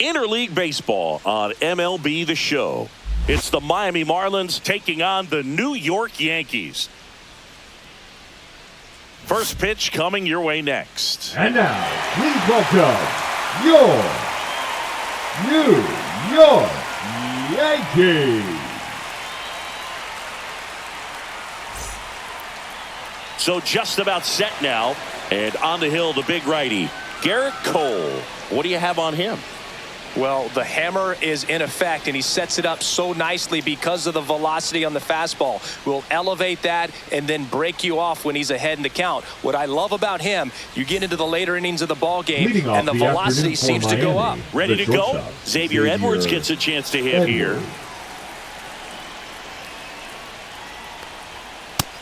Interleague Baseball on MLB The Show. It's the Miami Marlins taking on the New York Yankees. First pitch coming your way next. And now, please welcome your New York Yankees. So just about set now. And on the hill, the big righty, Garrett Cole. What do you have on him? Well, the hammer is in effect, and he sets it up so nicely because of the velocity on the fastball. Will elevate that and then break you off when he's ahead in the count. What I love about him, you get into the later innings of the ball game, and the velocity seems to go up. Ready to go? Xavier Edwards gets a chance to hit here.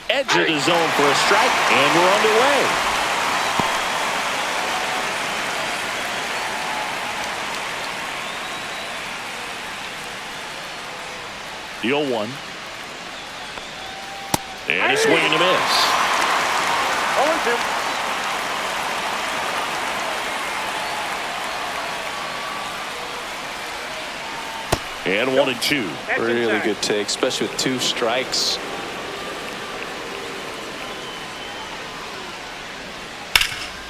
Edge of the zone for a strike, and we're underway. The 0-1. And a swing and a miss. 0-2. And 1-2. Really good take, especially with 2 strikes.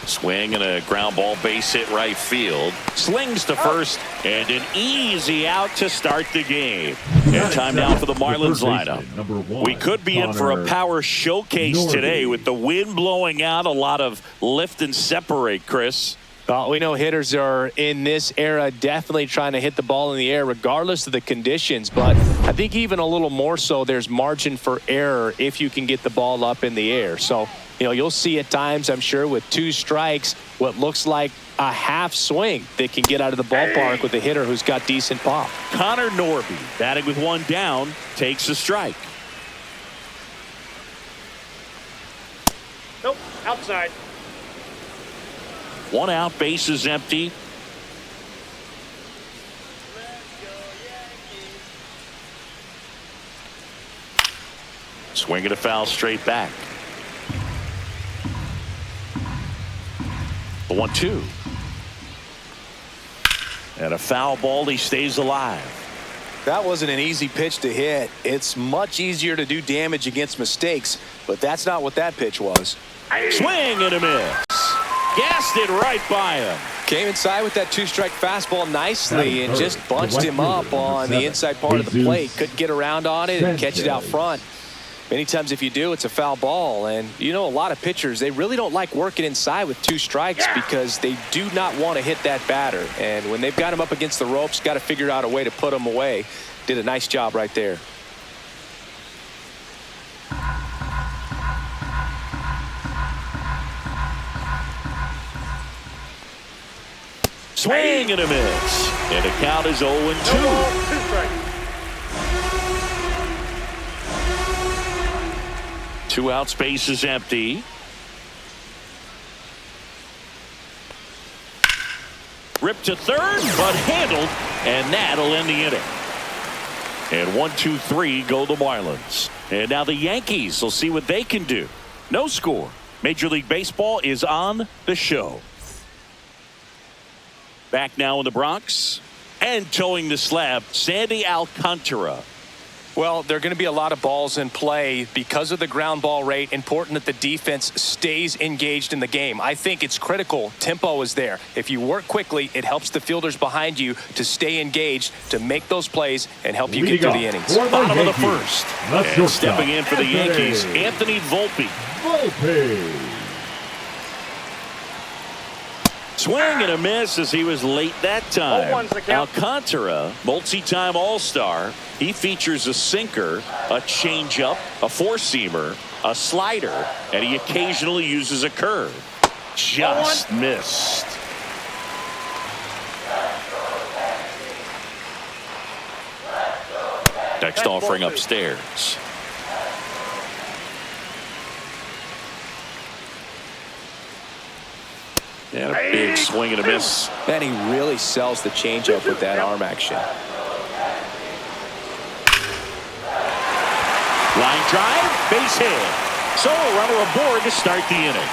Swing and a ground ball, base hit right field. Slings to first, and an easy out to start the game. And time now for the Marlins lineup. We could be in for a power showcase today with the wind blowing out. A lot of lift and separate, Chris. Well, we know hitters are in this era definitely trying to hit the ball in the air regardless of the conditions. But I think even a little more so, there's margin for error if you can get the ball up in the air. So, you'll see at times, I'm sure, with 2 strikes, what looks like a half swing that can get out of the ballpark with a hitter who's got decent pop. Connor Norby, batting with 1 down, takes a strike. Nope, outside. 1 out, base is empty. Swing and a foul straight back. The 1-2. And a foul ball. He stays alive. That wasn't an easy pitch to hit. It's much easier to do damage against mistakes, but that's not what that pitch was. Swing and a miss. Gassed it right by him. Came inside with that 2-strike fastball nicely and just bunched him up on the inside part of the plate. Couldn't get around on it and catch it out front. Many times if you do, it's a foul ball. And a lot of pitchers, they really don't like working inside with 2 strikes because they do not want to hit that batter. And when they've got him up against the ropes, got to figure out a way to put him away. Did a nice job right there. Swing and a miss. And the count is 0-2. 2 out, space is empty. Ripped to third, but handled, and that'll end the inning. And 1-2-3 go the Marlins. And now the Yankees will see what they can do. No score. Major League Baseball is on the show. Back now in the Bronx. And towing the slab, Sandy Alcantara. Well, there are going to be a lot of balls in play because of the ground ball rate. Important that the defense stays engaged in the game. I think it's critical. Tempo is there. If you work quickly, it helps the fielders behind you to stay engaged, to make those plays, and help you get through the innings. Bottom of the first. And stepping in for the Yankees, Anthony Volpe. Swing and a miss as he was late that time. Alcantara, multi-time All-Star. He features a sinker, a changeup, a 4-seamer, a slider, and he occasionally uses a curve. Just missed. Next offering upstairs. And a big swing and a miss. And he really sells the changeup with that arm action. Line drive, base hit. So a runner aboard to start the inning.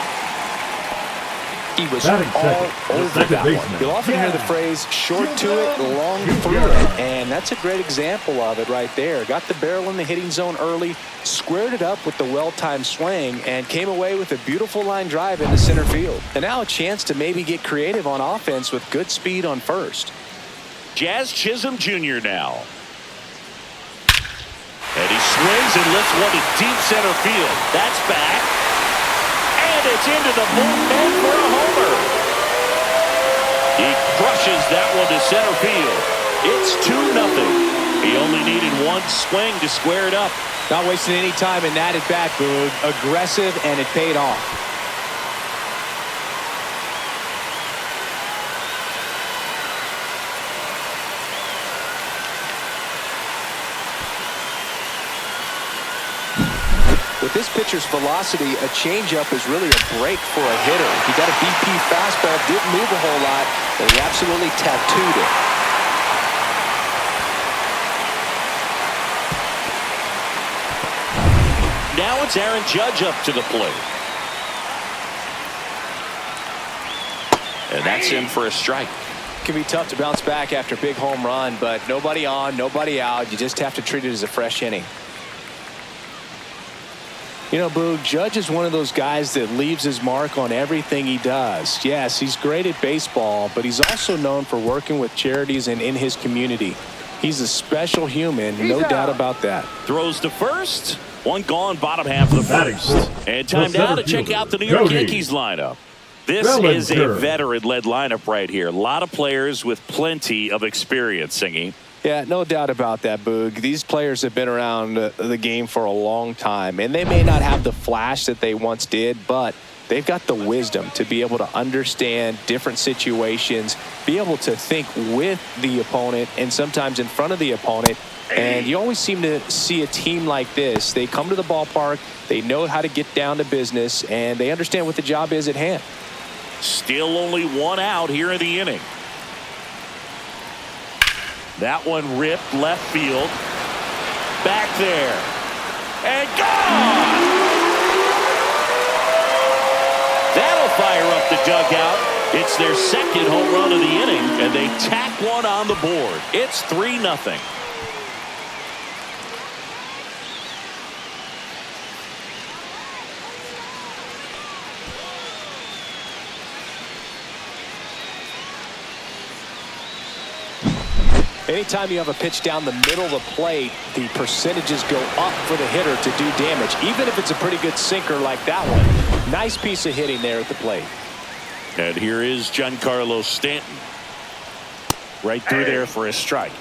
He was all over that one. You'll often hear the phrase, short to it, long through it. And that's a great example of it right there. Got the barrel in the hitting zone early, squared it up with the well-timed swing, and came away with a beautiful line drive into center field. And now a chance to maybe get creative on offense with good speed on first. Jazz Chisholm Jr. now. And he swings and lifts one to deep center field. That's back. And it's into the bullpen for a homer. He crushes that one to center field. It's 2-0. He only needed one swing to square it up. Not wasting any time in that at bat, Boog. Aggressive, and it paid off. With this pitcher's velocity, a changeup is really a break for a hitter. He got a BP fastball, didn't move a whole lot, and he absolutely tattooed it. Now it's Aaron Judge up to the plate. And that's in for a strike. It can be tough to bounce back after a big home run, but nobody on, nobody out. You just have to treat it as a fresh inning. You know, Boog, Judge is one of those guys that leaves his mark on everything he does. Yes, he's great at baseball, but he's also known for working with charities and in his community. He's a special human, no doubt about that. Throws to first. One gone, bottom half of the first. And time now to check out the New York Yankees lineup. This is a veteran-led lineup right here. A lot of players with plenty of experience, Singy. Yeah, no doubt about that, Boog. These players have been around the game for a long time, and they may not have the flash that they once did, but they've got the wisdom to be able to understand different situations, be able to think with the opponent and sometimes in front of the opponent. And you always seem to see a team like this. They come to the ballpark, they know how to get down to business, and they understand what the job is at hand. Still only one out here in the inning. That one ripped left field. Back there. And gone! That'll fire up the dugout. It's their second home run of the inning, and they tack one on the board. It's 3-0. Anytime you have a pitch down the middle of the plate, the percentages go up for the hitter to do damage, even if it's a pretty good sinker like that one. Nice piece of hitting there at the plate. And here is Giancarlo Stanton. Right through there for a strike.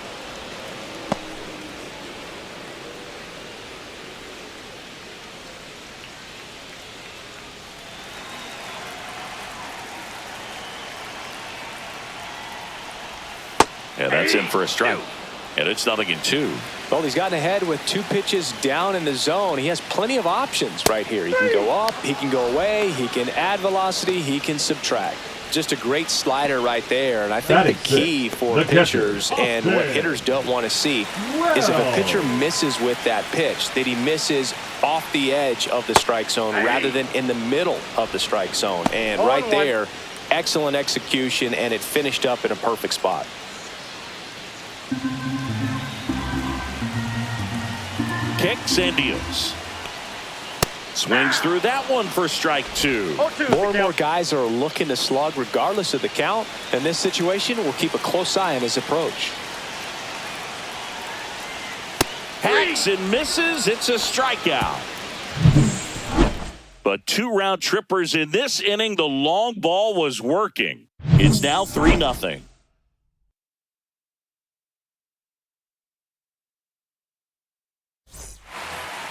Yeah, that's in for a strike. And it's 0-2. Well, he's gotten ahead with 2 pitches down in the zone. He has plenty of options right here. He can go up, he can go away, he can add velocity, he can subtract. Just a great slider right there. And I think the key for pitchers and what hitters don't want to see is if a pitcher misses with that pitch, that he misses off the edge of the strike zone rather than in the middle of the strike zone. And right there, excellent execution, and it finished up in a perfect spot. Kicks and deals. Swings through that one for strike 2. More and more guys are looking to slug regardless of the count. In this situation, we'll keep a close eye on his approach. Hacks and misses. It's a strikeout. But 2 round trippers in this inning. The long ball was working. It's now 3-0.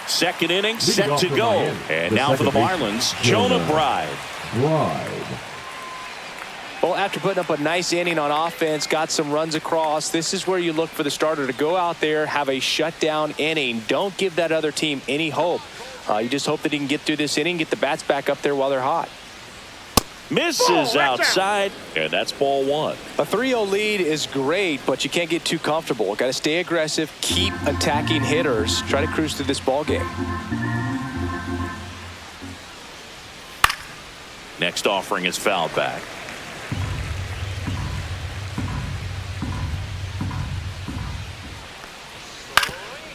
Second inning set to go. And now for the Marlins, Jonah Bride. Well, after putting up a nice inning on offense, got some runs across, this is where you look for the starter to go out there, have a shutdown inning. Don't give that other team any hope. You just hope that he can get through this inning, get the bats back up there while they're hot. Misses outside, and that's ball 1. A 3-0 lead is great, but you can't get too comfortable. Got to stay aggressive, keep attacking hitters, try to cruise through this ball game. Next offering is fouled back.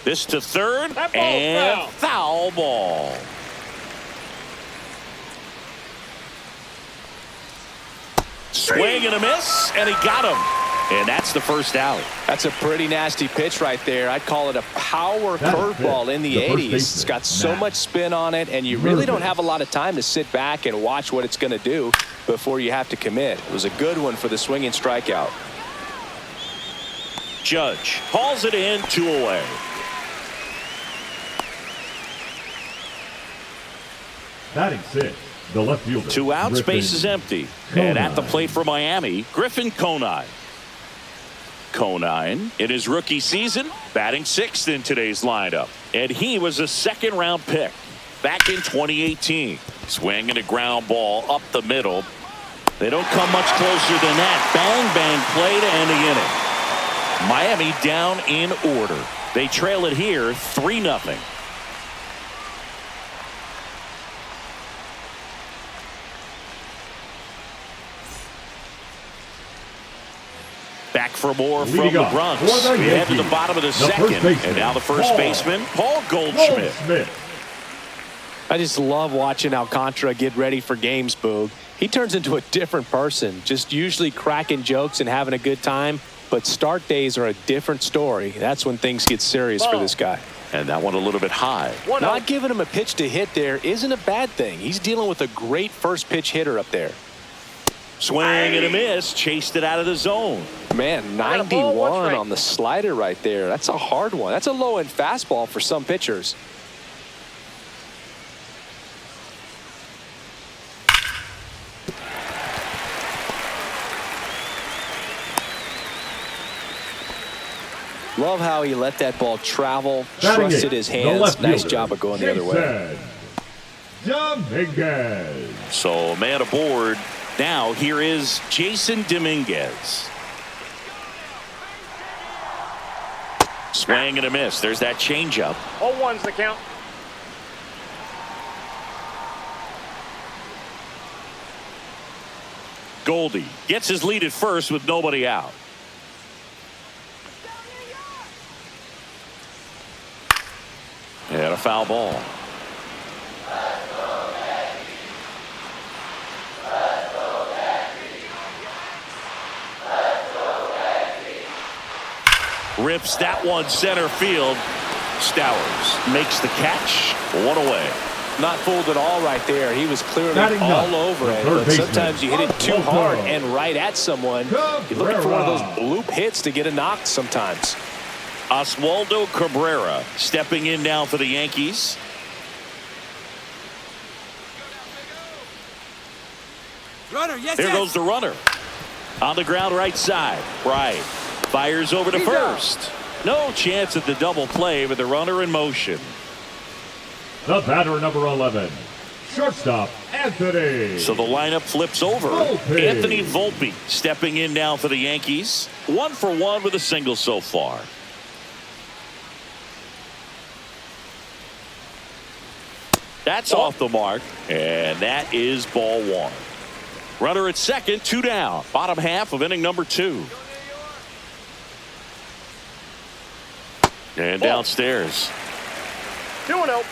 This to third, and foul ball. Swing and a miss, and he got him. And that's the first out. That's a pretty nasty pitch right there. I'd call it a power curveball in the 80s. It's got so much spin on it, and you really don't have a lot of time to sit back and watch what it's going to do before you have to commit. It was a good one for the swinging strikeout. Judge calls it in, 2 away. Batting 6, the left fielder. 2 out, Griffin space is empty. Conine. And at the plate for Miami, Griffin Conine. Conine, in his rookie season, batting 6th in today's lineup. And he was a second-round pick back in 2018. Swing and a ground ball up the middle. They don't come much closer than that. Bang, bang play to end the inning. Miami down in order. They trail it here 3-0. Back for more from the Bronx. We head to the bottom of the second. And now the first baseman, Paul Goldschmidt. I just love watching Alcantara get ready for games, Boog. He turns into a different person, just usually cracking jokes and having a good time. But start days are a different story. That's when things get serious for this guy. And that one a little bit high. Not giving him a pitch to hit there isn't a bad thing. He's dealing with a great first pitch hitter up there. Swing and a miss. Chased it out of the zone. Man, 91 on the slider right there. That's a hard one. That's a low-end fastball for some pitchers. Love how he let that ball travel, trusted his hands. Nice job of going the other way. Dominguez. So a man aboard. Now here is Jason Dominguez. Swing and a miss. There's that changeup. 0-1's the count. Goldie gets his lead at first with nobody out. And a foul ball. Rips that one center field. Stowers makes the catch. 1 away. Not fooled at all right there. He was clearing it all over it. But sometimes you hit it too hard and right at someone. You're looking for one of those bloop hits to get a knock sometimes. Oswaldo Cabrera stepping in now for the Yankees. Runner, yes, there goes the runner. On the ground right side. Right. Fires over to first. No chance at the double play with the runner in motion. The batter, number 11, shortstop, Anthony. So the lineup flips over. Volpe. Anthony Volpe stepping in now for the Yankees. 1 for 1 with a single so far. That's off the mark, and that is ball 1. Runner at second, 2 down. Bottom half of inning number 2. And downstairs. 2-0.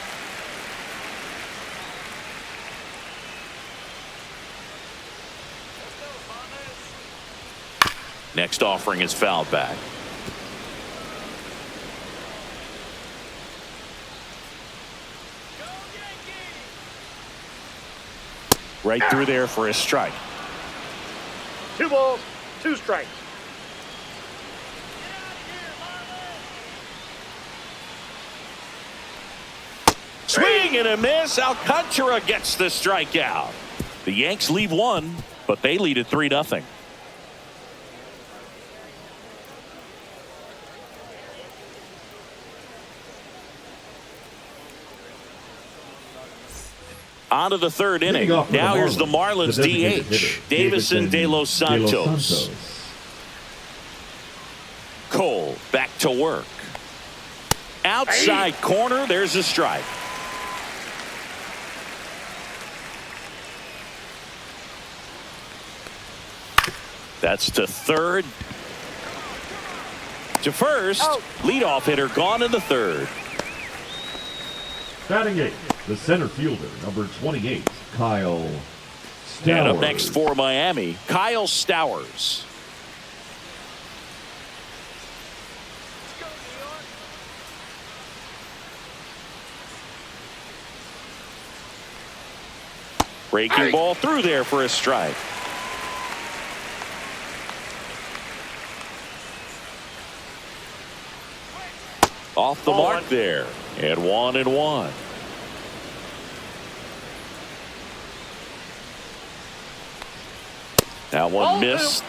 Next offering is fouled back. Right through there for a strike. 2 balls, 2 strikes. Swing and a miss. Alcantara gets the strikeout. The Yanks leave 1, but they lead at 3-0. On to the third inning. Now here's the Marlins DH, Davison De Los Santos. Cole back to work. Outside corner, there's a strike. That's to third. To first. Leadoff hitter gone in the third. Batting eighth, the center fielder, number 28, Kyle Stowers. And up next for Miami, Kyle Stowers. Breaking ball through there for a strike. Off the mark there. And 1-1. That one missed.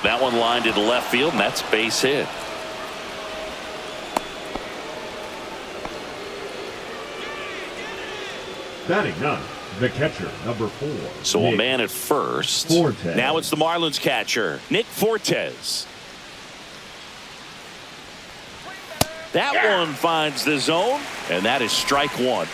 That one lined into left field, and that's base hit. Batting ninth, the catcher, number 4. So a man at first. Fortes. Now it's the Marlins catcher, Nick Fortes. That one finds the zone, and that is strike one.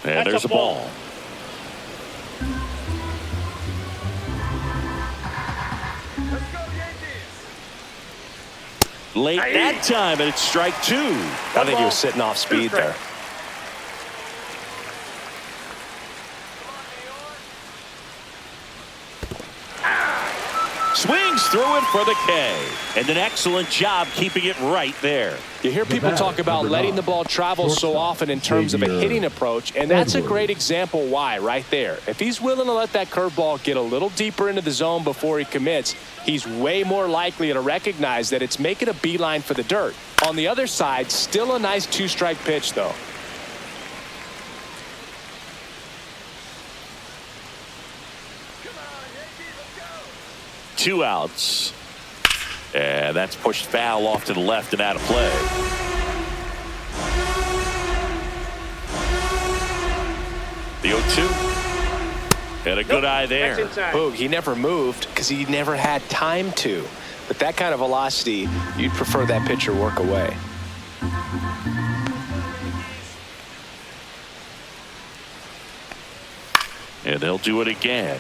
And there's a ball. Late that time, and it's strike two. I think he was sitting off speed there. Swings through it for the K. And an excellent job keeping it right there. You hear people talk about letting the ball travel so often in terms of a hitting approach, and that's a great example why right there. If he's willing to let that curveball get a little deeper into the zone before he commits, he's way more likely to recognize that it's making a beeline for the dirt. On the other side, still a nice two-strike pitch, though. Two outs. And that's pushed foul off to the left and out of play. The 0-2. And a good eye there. Boog, he never moved because he never had time to. But that kind of velocity, you'd prefer that pitcher work away. And they'll do it again.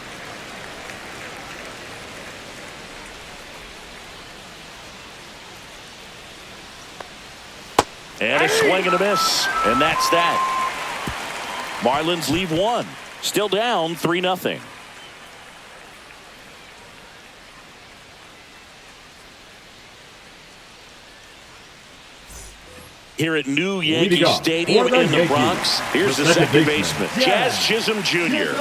And a swing and a miss. And that's that. Marlins leave one. Still down 3-0. Here at new Yankee Stadium in the Bronx, here's the second baseman, Jazz Chisholm Jr.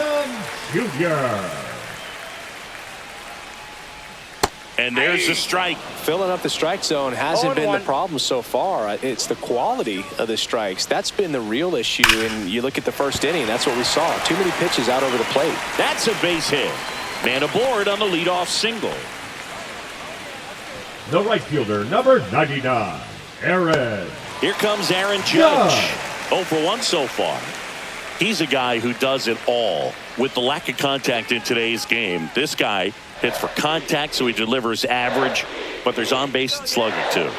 And there's the strike. Filling up the strike zone hasn't been the problem so far. It's the quality of the strikes. That's been the real issue. And you look at the first inning, that's what we saw. Too many pitches out over the plate. That's a base hit. Man aboard on the leadoff single. The right fielder, number 99, Aaron. Here comes Aaron Judge. 0 for 1 so far. He's a guy who does it all. With the lack of contact in today's game, this guy hits for contact, so he delivers average, but there's on base and slugging too.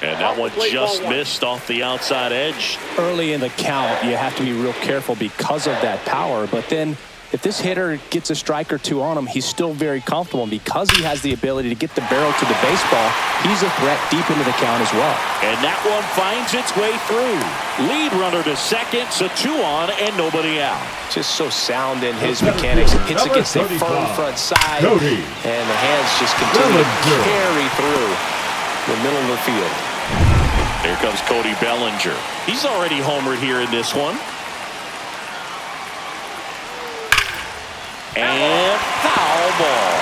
And that one just missed off the outside edge. Early in the count, you have to be real careful because of that power. But then if this hitter gets a strike or two on him, he's still very comfortable. And because he has the ability to get the barrel to the baseball, he's a threat deep into the count as well. And that one finds its way through. Lead runner to second, so 2 on and nobody out. Just so sound in his mechanics. Hits against a firm front side, and the hands just continue to carry through the middle of the field. Here comes Cody Bellinger. He's already homered here in this one. And foul ball.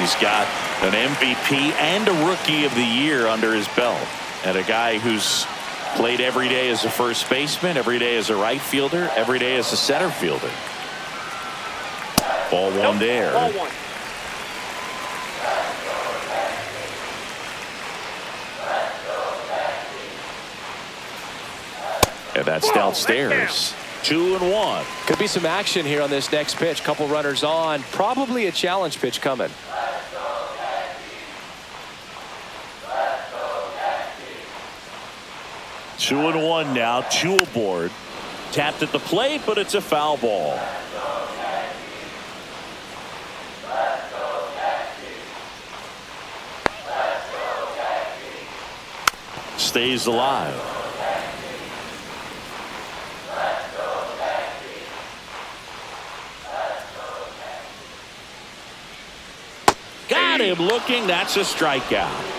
He's got an MVP and a Rookie of the Year under his belt. And a guy who's played every day as a first baseman, every day as a right fielder, every day as a center fielder. Ball one there. Ball one. And that's downstairs. 2-1. Could be some action here on this next pitch. Couple runners on. Probably a challenge pitch coming. Two and one now. 2 aboard. Tapped at the plate, but it's a foul ball. Stays alive. Got him looking. That's a strikeout.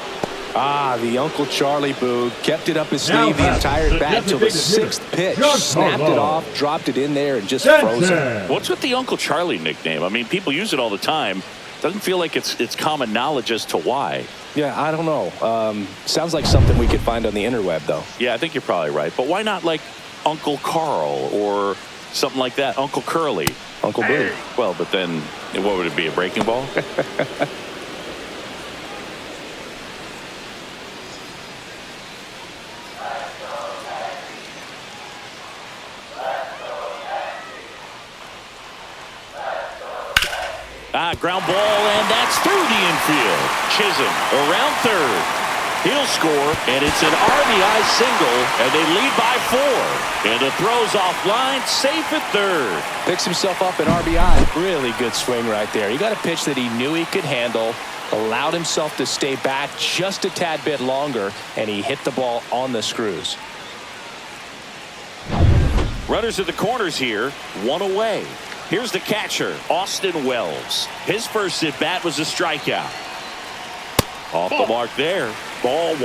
The Uncle Charlie boo kept it up his sleeve the entire bat until the 6th pitch. Snapped it off, dropped it in there, and just froze it. What's with the Uncle Charlie nickname? I mean, people use it all the time. Doesn't feel like it's common knowledge as to why. Yeah, I don't know. Sounds like something we could find on the interweb, though. Yeah, I think you're probably right. But why not like Uncle Carl or something like that? Uncle Curly. Uncle Boo. Well, but then what would it be, a breaking ball? Ground ball, and that's through the infield. Chisholm around third. He'll score, and it's an RBI single, and they lead by 4. And the throw's offline, safe at third. Picks himself up at RBI. Really good swing right there. He got a pitch that he knew he could handle, allowed himself to stay back just a tad bit longer, and he hit the ball on the screws. Runners at the corners here, 1 away. Here's the catcher, Austin Wells. His first at-bat was a strikeout. Off the mark there. Ball 1.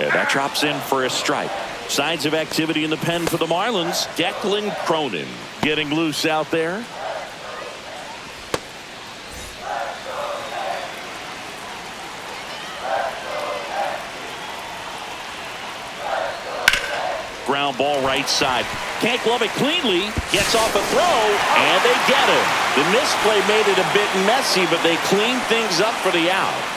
And that drops in for a strike. Signs of activity in the pen for the Marlins. Declan Cronin getting loose out there. Ground ball right side. Can't glove it cleanly. Gets off a throw, and they get him. The misplay made it a bit messy, but they cleaned things up for the out.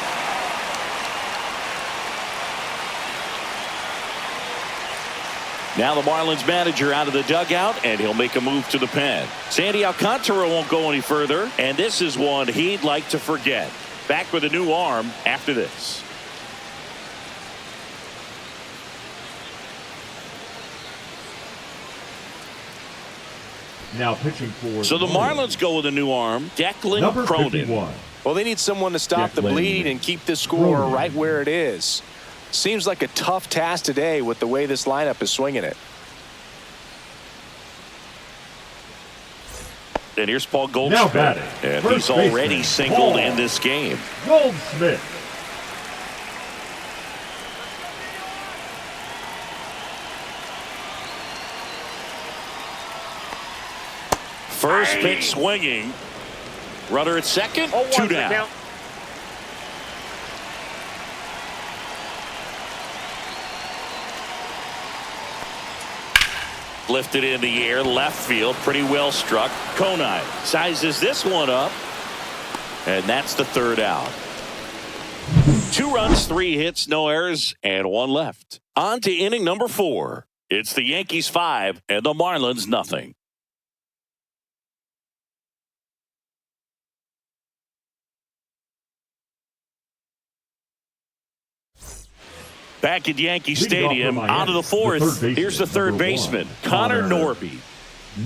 Now the Marlins manager out of the dugout, and he'll make a move to the pen. Sandy Alcantara won't go any further, and this is one he'd like to forget. Back with a new arm after this. Now pitching for So the Marlins go with a new arm, Declan Cronin. Well, they need someone to stop the bleed and keep the score right where it is. Seems like a tough task today with the way this lineup is swinging it. And here's Paul Goldschmidt. And he's already singled in this game. Goldschmidt. First pitch swinging. Runner at second, 2 down. Lifted in the air, left field, pretty well struck. Conine sizes this one up, and that's the 3rd out. 2 runs, 3 hits, no errors, and 1 left. On to inning number 4. It's the Yankees 5 and the Marlins nothing. Back at Yankee Stadium, out of the 4th, here's the 3rd baseman, Connor Norby.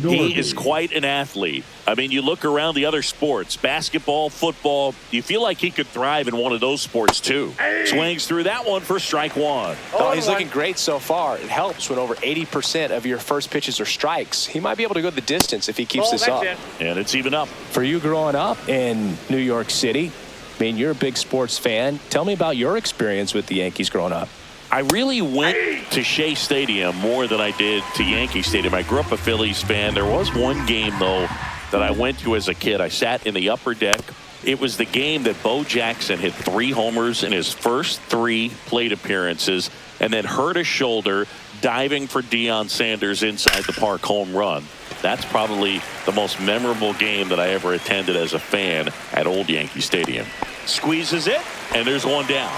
He is quite an athlete. I mean, you look around the other sports, basketball, football, you feel like he could thrive in one of those sports too. Swings through that one for strike 1. Oh, he's looking great so far. It helps when over 80% of your first pitches are strikes. He might be able to go the distance if he keeps this up. And it's even up. For you growing up in New York City, I mean, you're a big sports fan. Tell me about your experience with the Yankees growing up. I really went to Shea Stadium more than I did to Yankee Stadium. I grew up a Phillies fan. There was one game, though, that I went to as a kid. I sat in the upper deck. It was the game that Bo Jackson hit 3 homers in his first 3 plate appearances and then hurt his shoulder diving for Deion Sanders' inside the park home run. That's probably the most memorable game that I ever attended as a fan at Old Yankee Stadium. Squeezes it, and there's one down.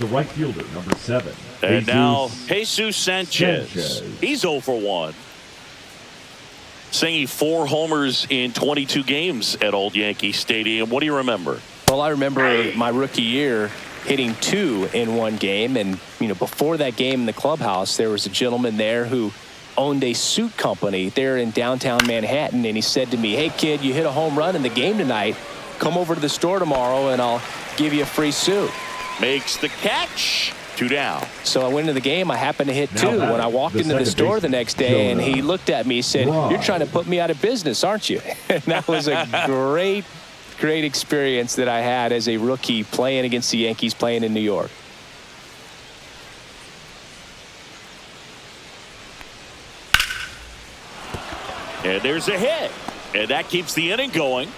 The right fielder, number 7. And now Jesus Sanchez. He's 0 for 1. Singing 4 homers in 22 games at Old Yankee Stadium. What do you remember? Well, I remember my rookie year hitting 2 in one game. And, before that game in the clubhouse, there was a gentleman there who owned a suit company there in downtown Manhattan. And he said to me, "Hey, kid, you hit a home run in the game tonight. Come over to the store tomorrow and I'll give you a free suit." Makes the catch. 2 down. So I went into the game. I happened to hit 2. When I walked into the store the next day, and he looked at me, he said, "You're trying to put me out of business, aren't you?" And that was a great experience that I had as a rookie playing against the Yankees, playing in New York. And there's a hit. And that keeps the inning going.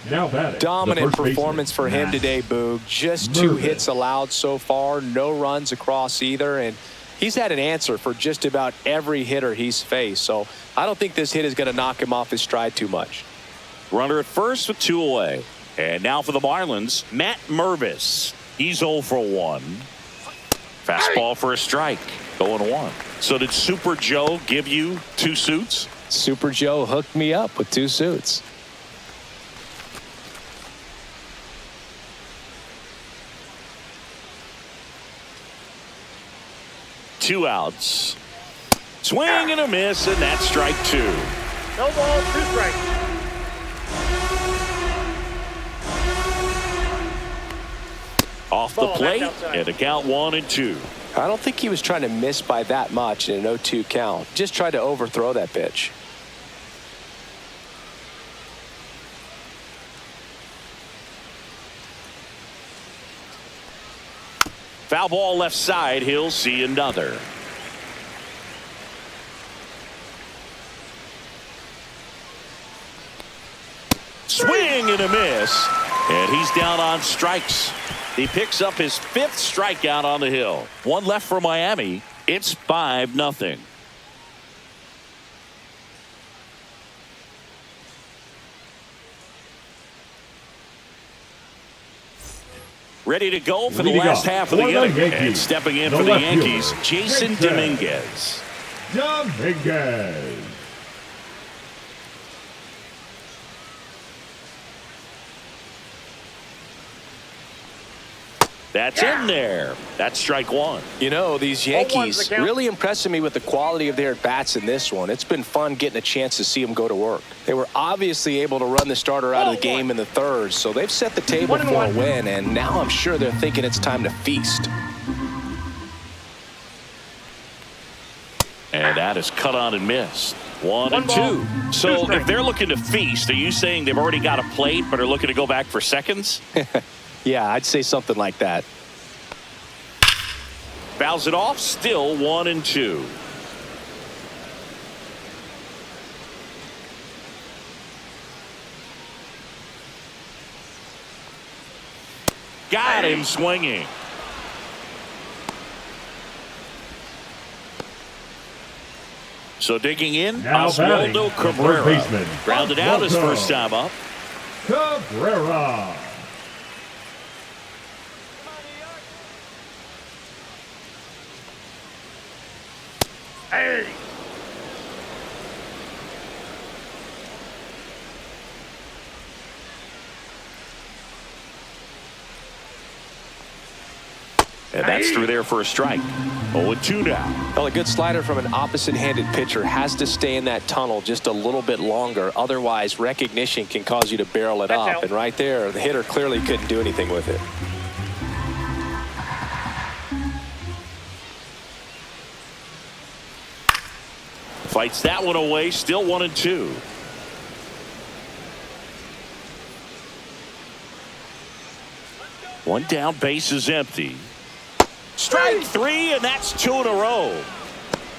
Dominant performance for him today, Boog. Just 2 hits allowed so far, no runs across either, and he's had an answer for just about every hitter he's faced. So I don't think this hit is going to knock him off his stride too much. Runner at first with 2 away. And now for the Marlins, Matt Mervis. He's 0 for 1. Fastball for a strike. 0-1. So did Super Joe give you 2 suits? Super Joe hooked me up with 2 suits. Two outs. Swing and a miss, and that's strike 2. No ball, 2 strikes. Off the plate, and a count 1-2. I don't think he was trying to miss by that much in an 0-2 count. Just tried to overthrow that pitch. Foul ball left side. He'll see another. Swing and a miss. And he's down on strikes. He picks up his 5th strikeout on the hill. 1 left for Miami. It's 5-0. Ready to go for the last half of the inning. And stepping in for the Yankees, Jason Dominguez. That's in there. That's strike 1. These Yankees really impressing me with the quality of their at-bats in this one. It's been fun getting a chance to see them go to work. They were obviously able to run the starter out of the game in the 3rd, so they've set the table for a win, and now I'm sure they're thinking it's time to feast. And that is cut on and missed. 1-2. So if they're looking to feast, are you saying they've already got a plate but are looking to go back for seconds? Yeah, I'd say something like that. Fouls it off, still 1-2. Got him swinging. So digging in, Oswaldo Cabrera. Grounded out his first time up. Cabrera. Hey. And that's through there for a strike. 0-2 now. Well, a good slider from an opposite-handed pitcher has to stay in that tunnel just a little bit longer. Otherwise, recognition can cause you to barrel it up. And right there, the hitter clearly couldn't do anything with it. Fights that one away, still 1-2. One down, base is empty. Strike three, and that's 2 in a row.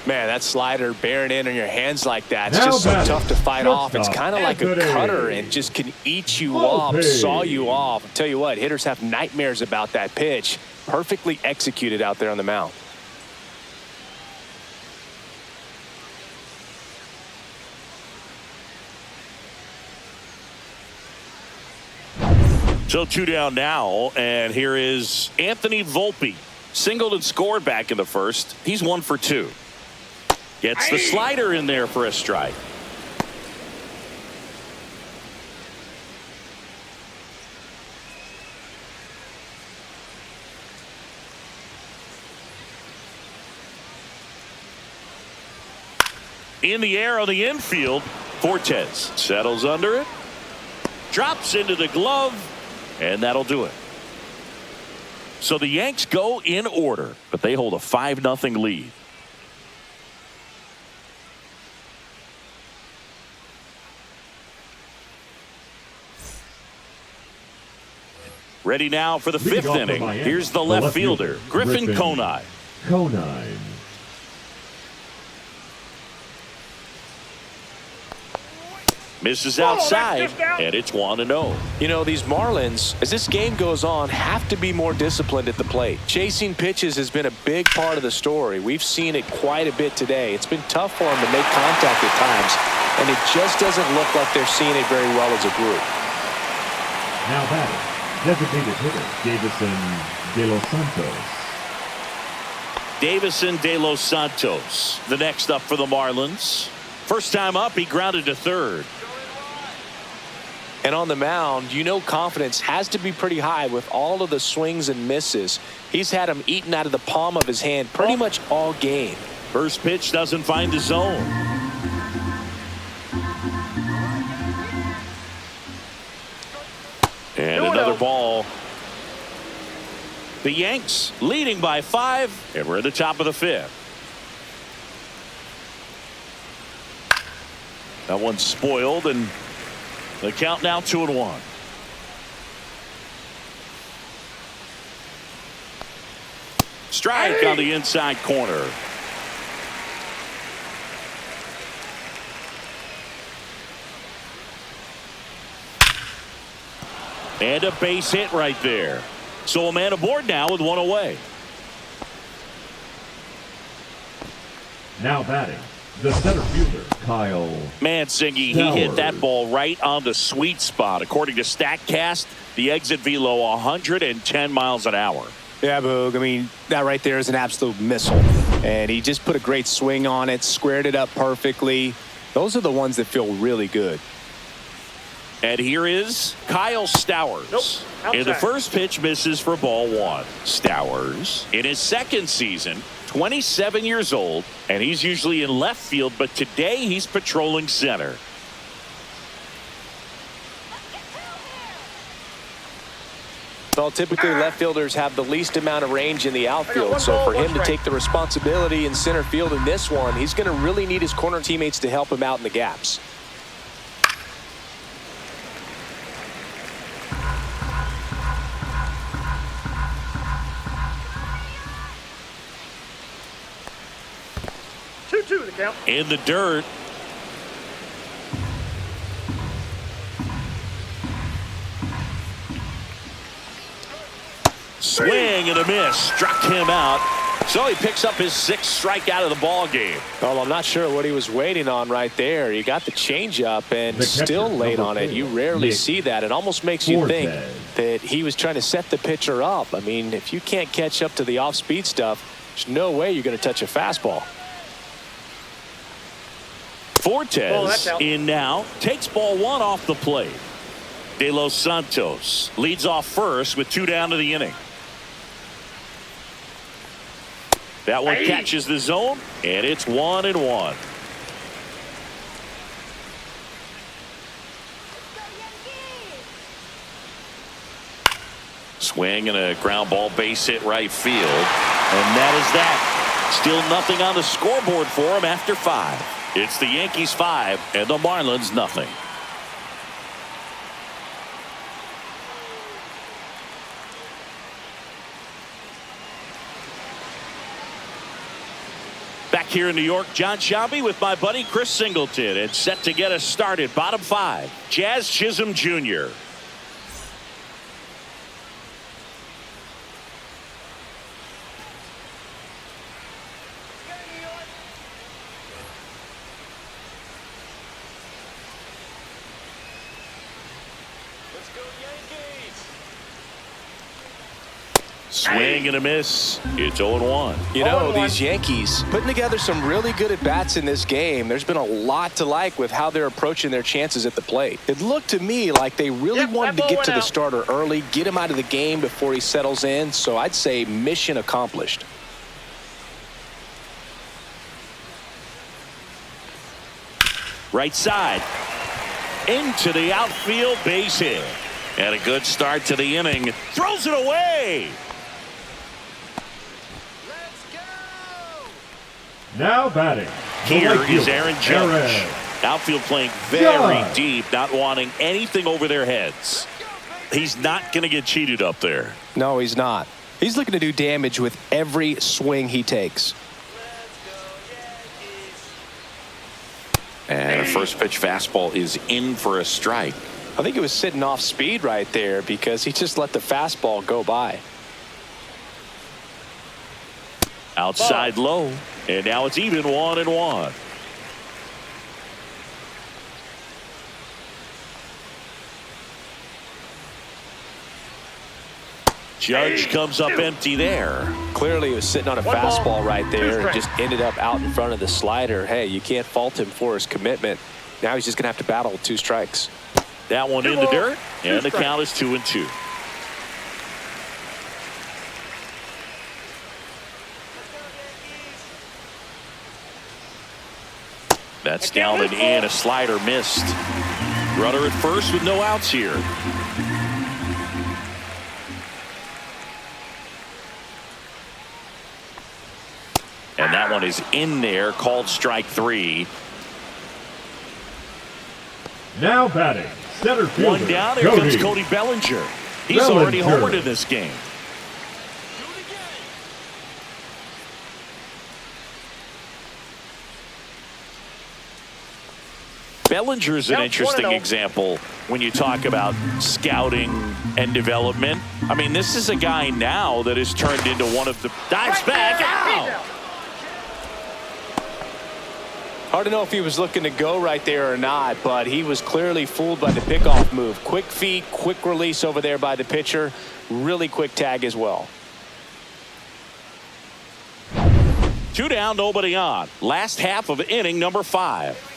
Man, that slider bearing in on your hands like that, it's Now just so batting, tough to fight off. It's shortstop, kind of like a Anthony. cutter and just can eat you Lopez. up, saw you off. I'll tell you what, hitters have nightmares about that pitch. Perfectly executed out there on the mound. So 2 down now, and here is Anthony Volpe. Singled and scored back in the first. He's 1 for 2. Gets the slider in there for a strike. In the air on the infield, Fortes settles under it, drops into the glove, and that'll do it. So the Yanks go in order, but they hold a 5-0 lead. Ready now for the Leading 5th off for inning. Miami, Here's the left fielder, Griffin Conine. Conine. Misses outside, and it's 1-0. You know, these Marlins, as this game goes on, have to be more disciplined at the plate. Chasing pitches has been a big part of the story. We've seen it quite a bit today. It's been tough for them to make contact at times, and it just doesn't look like they're seeing it very well as a group. Now batting, designated hitter, Davison De Los Santos. Davison De Los Santos, the next up for the Marlins. First time up, he grounded to third. And on the mound, you know confidence has to be pretty high with all of the swings and misses. He's had them eaten out of the palm of his hand pretty much all game. First pitch doesn't find the zone. And another ball. The Yanks leading by 5, and we're at the top of the 5th. That one's spoiled, and the count now 2-1. Strike on the inside corner. And a base hit right there. So a man aboard now with 1 away. Now batting, the center fielder, Kyle Mansingy, he hit that ball right on the sweet spot. According to StatCast, the exit velo 110 miles an hour. Yeah, Boog. I mean, that right there is an absolute missile. And he just put a great swing on it, squared it up perfectly. Those are the ones that feel really good. And here is Kyle Stowers. And the first pitch misses for ball 1. Stowers, in his second season, 27 years old, and he's usually in left field, but today he's patrolling center. Well, typically left fielders have the least amount of range in the outfield, so for him to take the responsibility in center field in this one, he's going to really need his corner teammates to help him out in the gaps. The count. In the dirt. Swing and a miss. Struck him out. So he picks up his 6th strikeout of the ball game. Well, I'm not sure what he was waiting on right there. He got the changeup and still late on it. You rarely see that. It almost makes you think that he was trying to set the pitcher up. I mean, if you can't catch up to the off-speed stuff, there's no way you're going to touch a fastball. Fortes in now, takes ball 1 off the plate. De Los Santos leads off first with 2 down to the inning. That one catches the zone, and it's 1-1. Swing and a ground ball, base hit right field. And that is that. Still nothing on the scoreboard for him after 5. It's the Yankees 5 and the Marlins nothing. here in New York, John Shelby with my buddy Chris Singleton, and set to get us started. Bottom 5, Jazz Chisholm Jr. Swing and a miss. It's 0-1. You know, these Yankees putting together some really good at-bats in this game. There's been a lot to like with how they're approaching their chances at the plate. It looked to me like they really wanted to get to the starter early, get him out of the game before he settles in. So I'd say mission accomplished. Right side. Into the outfield, base hit. And a good start to the inning. Throws it away. Now batting. Here is Aaron Judge. Outfield playing very deep, not wanting anything over their heads. He's not going to get cheated up there. No, he's not. He's looking to do damage with every swing he takes. And a first pitch fastball is in for a strike. I think it was sitting off speed right there because he just let the fastball go by. Outside low. And now it's even 1-1. Judge comes up empty there. Clearly he was sitting on a fastball right there and just ended up out in front of the slider. Hey, you can't fault him for his commitment. Now he's just going to have to battle with 2 strikes. That one in the dirt, and the count is 2-2. That's down and in. A slider missed. Runner at first with no outs here. And that one is in there, called strike 3. Now batting. Center fielder. One down. Here comes Cody Bellinger. He's already homered in this game. Bellinger is an interesting example when you talk about scouting and development. I mean, this is a guy now that has turned into one of the dives back out. Hard to know if he was looking to go right there or not, but he was clearly fooled by the pickoff move. Quick feet, quick release over there by the pitcher. Really quick tag as well. 2 down, nobody on. Last half of inning number 5.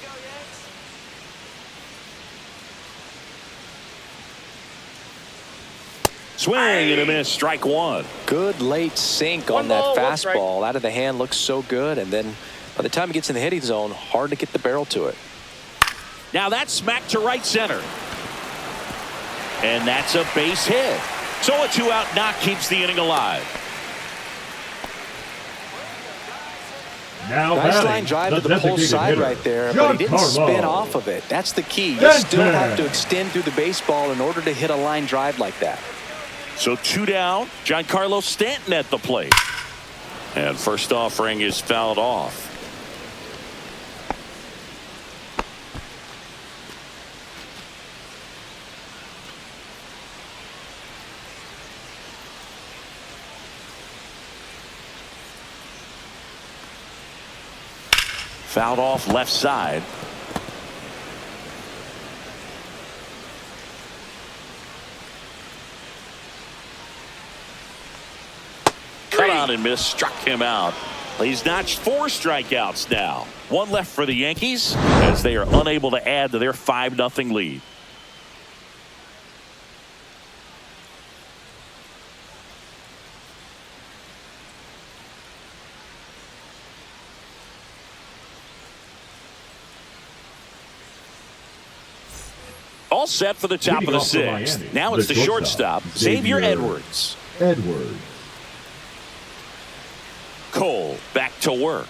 Swing and a miss, strike 1. Good late sink on that fastball. Out of the hand, looks so good, and then by the time he gets in the hitting zone, hard to get the barrel to it. Now that's smacked to right center. And that's a base hit. So a 2-out knock keeps the inning alive. Now nice batting, line drive to the pull side hitter, right there, but he didn't spin off of it. That's the key. You still have to extend through the baseball in order to hit a line drive like that. So 2 down, Giancarlo Stanton at the plate. And first offering is fouled off. Fouled off left side. Cut on and miss, struck him out. He's notched 4 strikeouts now. 1 left for the Yankees as they are unable to add to their 5-0 lead. All set for the top of the 6th. Now it's the shortstop, Xavier Edwards. Cole back to work.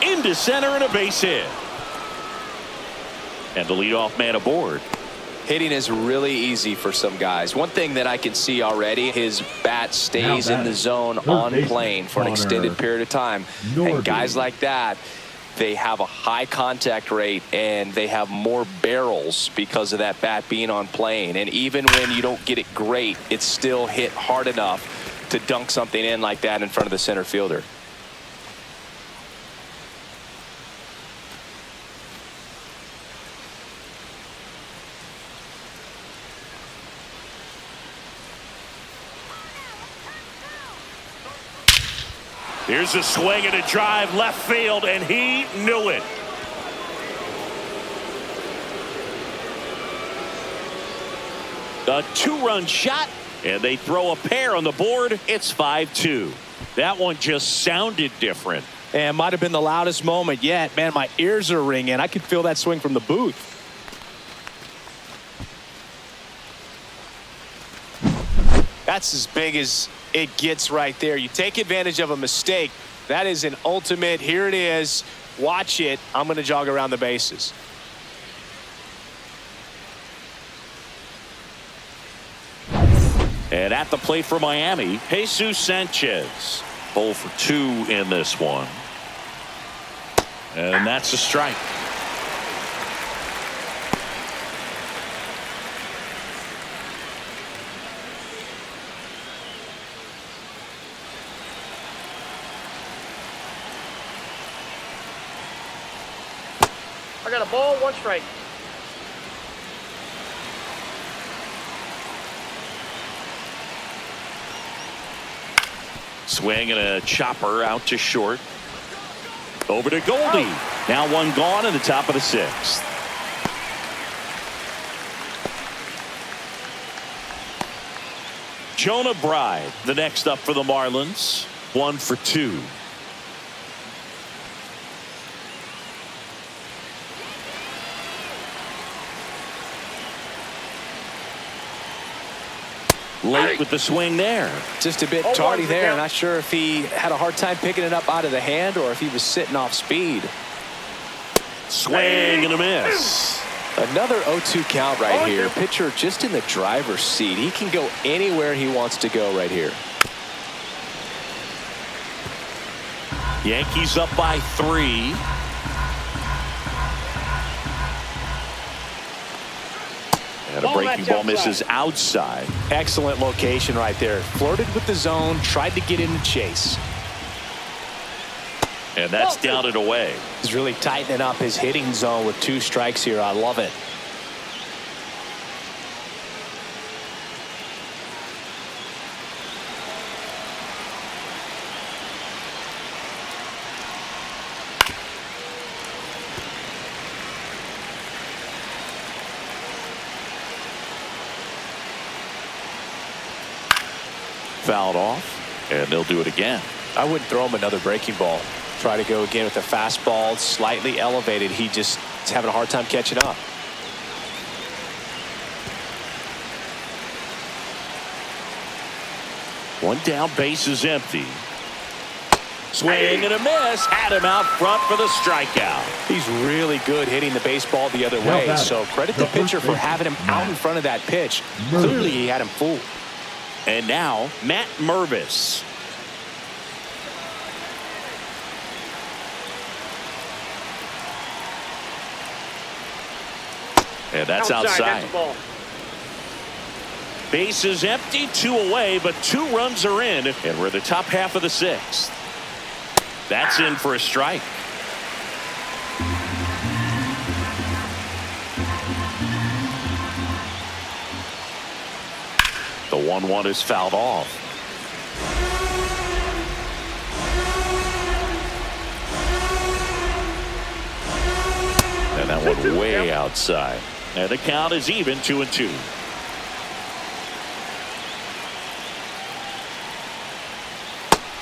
Into center and a base hit. And the leadoff man aboard. Hitting is really easy for some guys. One thing that I can see already, his bat stays in the zone on plane for an extended period of time. And guys like that, they have a high contact rate and they have more barrels because of that bat being on plane. And even when you don't get it great, it's still hit hard enough to dunk something in like that in front of the center fielder. Here's a swing and a drive left field, and he knew it. A two-run shot, and they throw a pair on the board. It's 5-2. That one just sounded different. And might have been the loudest moment yet. Man, my ears are ringing. I could feel that swing from the booth. That's as big as it gets right there. You take advantage of a mistake. That is an ultimate. Here it is. Watch it. I'm going to jog around the bases. And at the plate for Miami, Jesus Sanchez. 0 for 2 in this one. And that's a strike. I got a ball, 1 strike. Swing and a chopper out to short. Over to Goldie. Now one gone in the top of the 6th. Jonah Bride, the next up for the Marlins. 1 for 2. Late with the swing there. Just a bit tardy there. Not sure if he had a hard time picking it up out of the hand or if he was sitting off speed. Swing and a miss. Another 0-2 count right here. Pitcher just in the driver's seat. He can go anywhere he wants to go right here. Yankees up by 3. And a breaking ball misses outside. Excellent location right there. Flirted with the zone, tried to get in the chase. And that's down and away. He's really tightening up his hitting zone with 2 strikes here. I love it. Fouled off, and they'll do it again. I wouldn't throw him another breaking ball. Try to go again with the fastball, slightly elevated. He just is having a hard time catching up. One down, base is empty. Swing and a miss. Had him out front for the strikeout. He's really good hitting the baseball the other way. So credit the pitcher for having him out in front of that pitch. Clearly he had him fooled. And now Matt Mervis. And that's outside. That's the ball. Base is empty, 2 away, but 2 runs are in, and we're the top half of the 6th. That's in for a strike. The 1-1 is fouled off. And that one way outside. And the count is even, 2-2.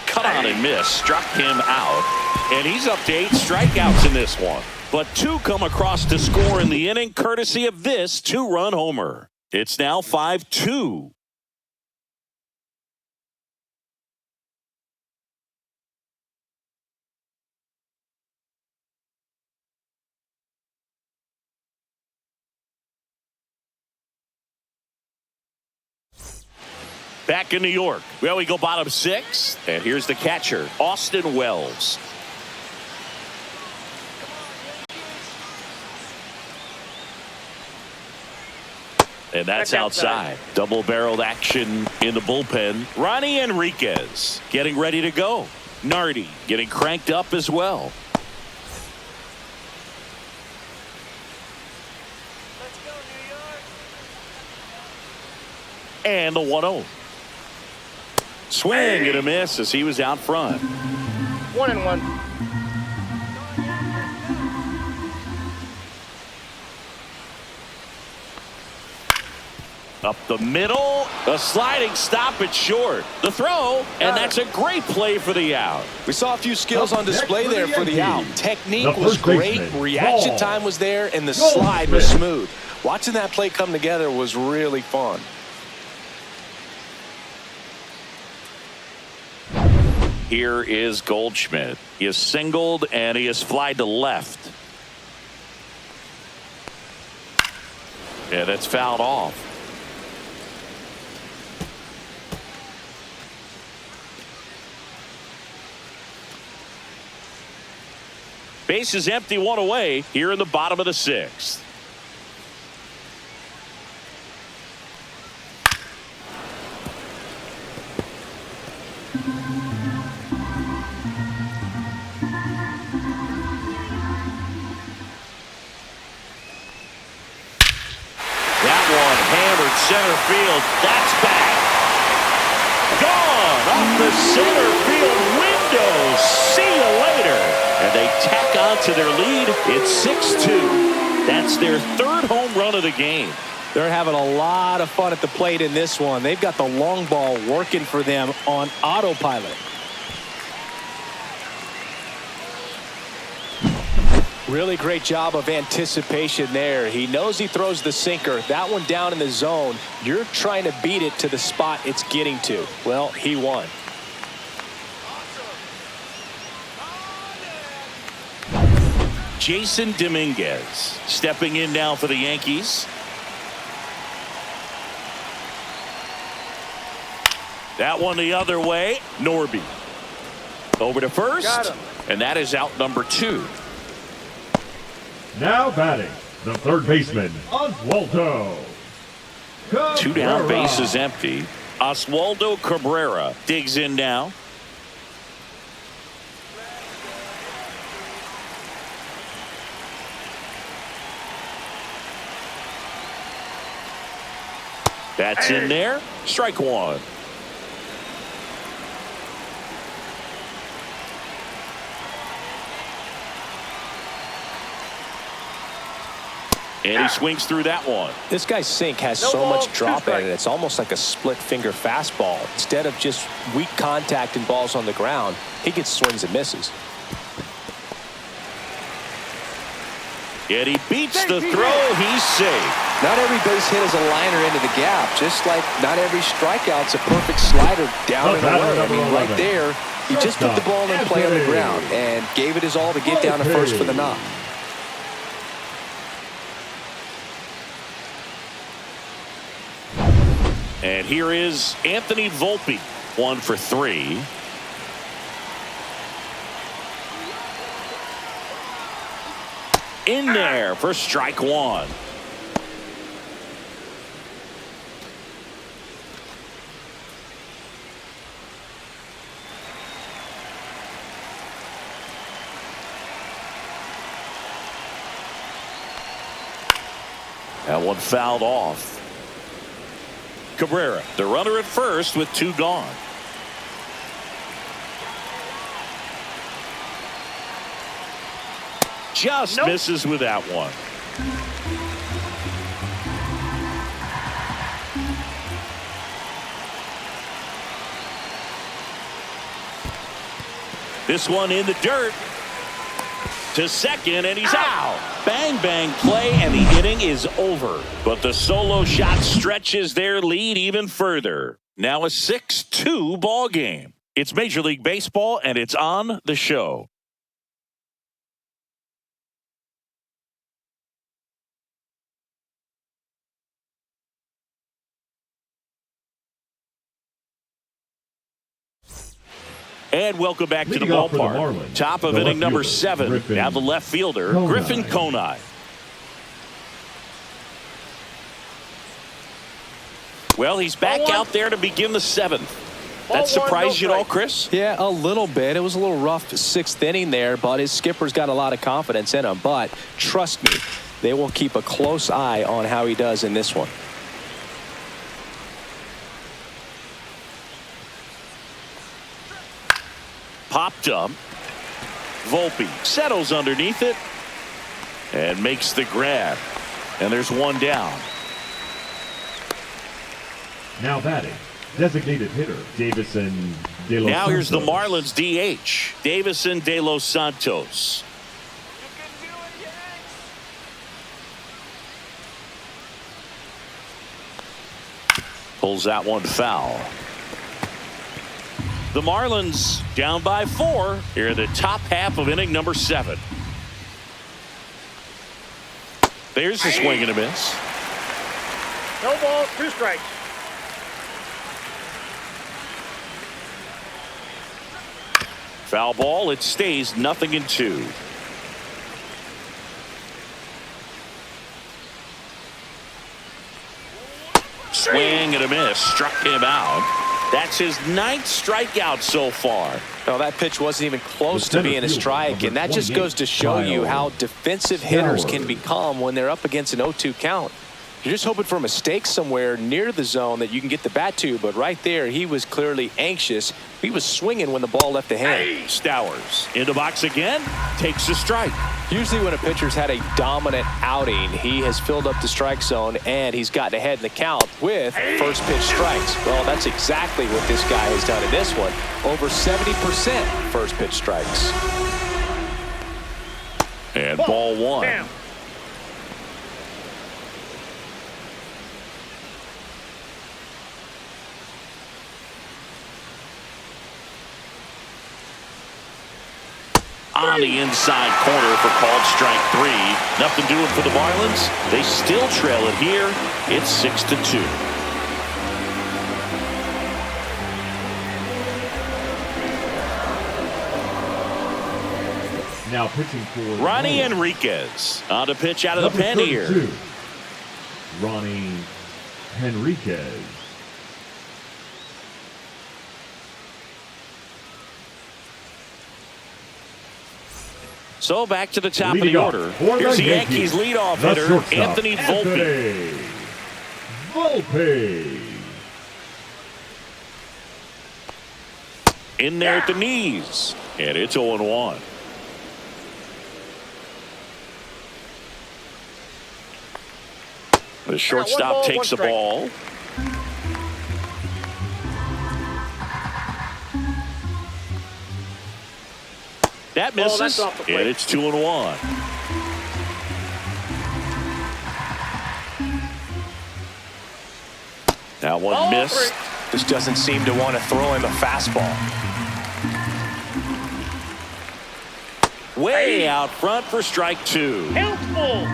Cut on and miss. Struck him out. And he's up to 8 strikeouts in this one. But 2 come across to score in the inning, courtesy of this 2-run homer. It's now 5-2. Back in New York. Well, we go bottom 6. And here's the catcher, Austin Wells. And that's outside. Double-barreled action in the bullpen. Ronnie Enriquez getting ready to go. Nardi getting cranked up as well. Let's go, New York. And the 1-0. Swing and a miss as he was out front. 1-1. Up the middle, a sliding stop at short. The throw, and that's a great play for the out. We saw a few skills on display there for the out. Technique was great, reaction time was there, and the slide was smooth. Watching that play come together was really fun. Here is Goldschmidt. He is singled, and he is flied to left. And it's fouled off. Base is empty, 1 away here in the bottom of the 6th. That one hammered center field. That's back. Gone off the center field window. See you later. And they tack on to their lead. It's 6-2. That's their 3rd home run of the game. They're having a lot of fun at the plate in this one. They've got the long ball working for them on autopilot. Really great job of anticipation there. He knows he throws the sinker. That one down in the zone. You're trying to beat it to the spot it's getting to. Well, he won. Jason Dominguez stepping in now for the Yankees. That one the other way. Norby over to first, and that is out number 2. Now batting, the third baseman, Oswaldo. 2 down, base is empty. Oswaldo Cabrera digs in now. That's in there. Strike 1. And he swings through that one. This guy's sink has so much drop in it. It's almost like a split finger fastball. Instead of just weak contact and balls on the ground, he gets swings and misses. And he beats the throw. He's safe. Not every base hit is a liner into the gap, just like not every strikeout's a perfect slider down and away. I mean, right there, he just put the ball in play on the ground and gave it his all to get down to first for the knock. And here is Anthony Volpe, 1 for 3. In there for strike 1. That one fouled off. Cabrera, the runner at first with 2 gone. Just misses with that one. This one in the dirt. To second, and he's out. Bang, bang play, and the inning is over. But the solo shot stretches their lead even further. Now a 6-2 ball game. It's Major League Baseball, and it's on the show. And welcome back to the Leading off for the ballpark. Marlins, Top of the inning left number fielder, 7. Griffin Now the left fielder, Conine. Griffin Conine. Well, he's back out there to begin the 7th. That surprised you at all, Chris? Yeah, a little bit. It was a little rough 6th inning there, but his skipper's got a lot of confidence in him. But trust me, they will keep a close eye on how he does in this one. Popped up. Volpe settles underneath it and makes the grab. And there's one down. Now batting, designated hitter, Davison De Los Now here's the Santos. Marlins DH, Davison De Los Santos. Pulls that one foul. The Marlins down by 4 here in the top half of inning number 7. There's a swing and a miss. No ball, 2 strikes. Foul ball. It stays 0-2. Swing and a miss. Struck him out. That's his 9th strikeout so far. No, that pitch wasn't even close The to being a center strike, fielder, and that just number goes to show 28, you how defensive hitters can Stowers. become when they're up against an 0-2 count. You're just hoping for a mistake somewhere near the zone that you can get the bat to, but right there, he was clearly anxious. He was swinging when the ball left the hand. Stowers in the box again. Takes a strike. Usually when a pitcher's had a dominant outing, he has filled up the strike zone and he's gotten ahead in the count with first pitch strikes. Well, that's exactly what this guy has done in this one. Over 70% first pitch strikes. And ball 1. Damn. On the inside corner for called strike 3. Nothing doing for the Marlins. They still trail it here. It's 6-2. Now pitching for Ronnie Marlins, Enriquez on to pitch out of the number pen here. 32, Ronnie Henriquez. So back to the top Leading of off the order. for Here's the the Yankees Yankees, leadoff the hitter, shortstop, Anthony Volpe. Volpe. In there at the knees. And it's 0-1. The shortstop takes the ball. That misses, that's off the plate. and it's 2-1. That one Ball missed. 3. This doesn't seem to want to throw him a fastball. Way out front for strike 2. Helpful.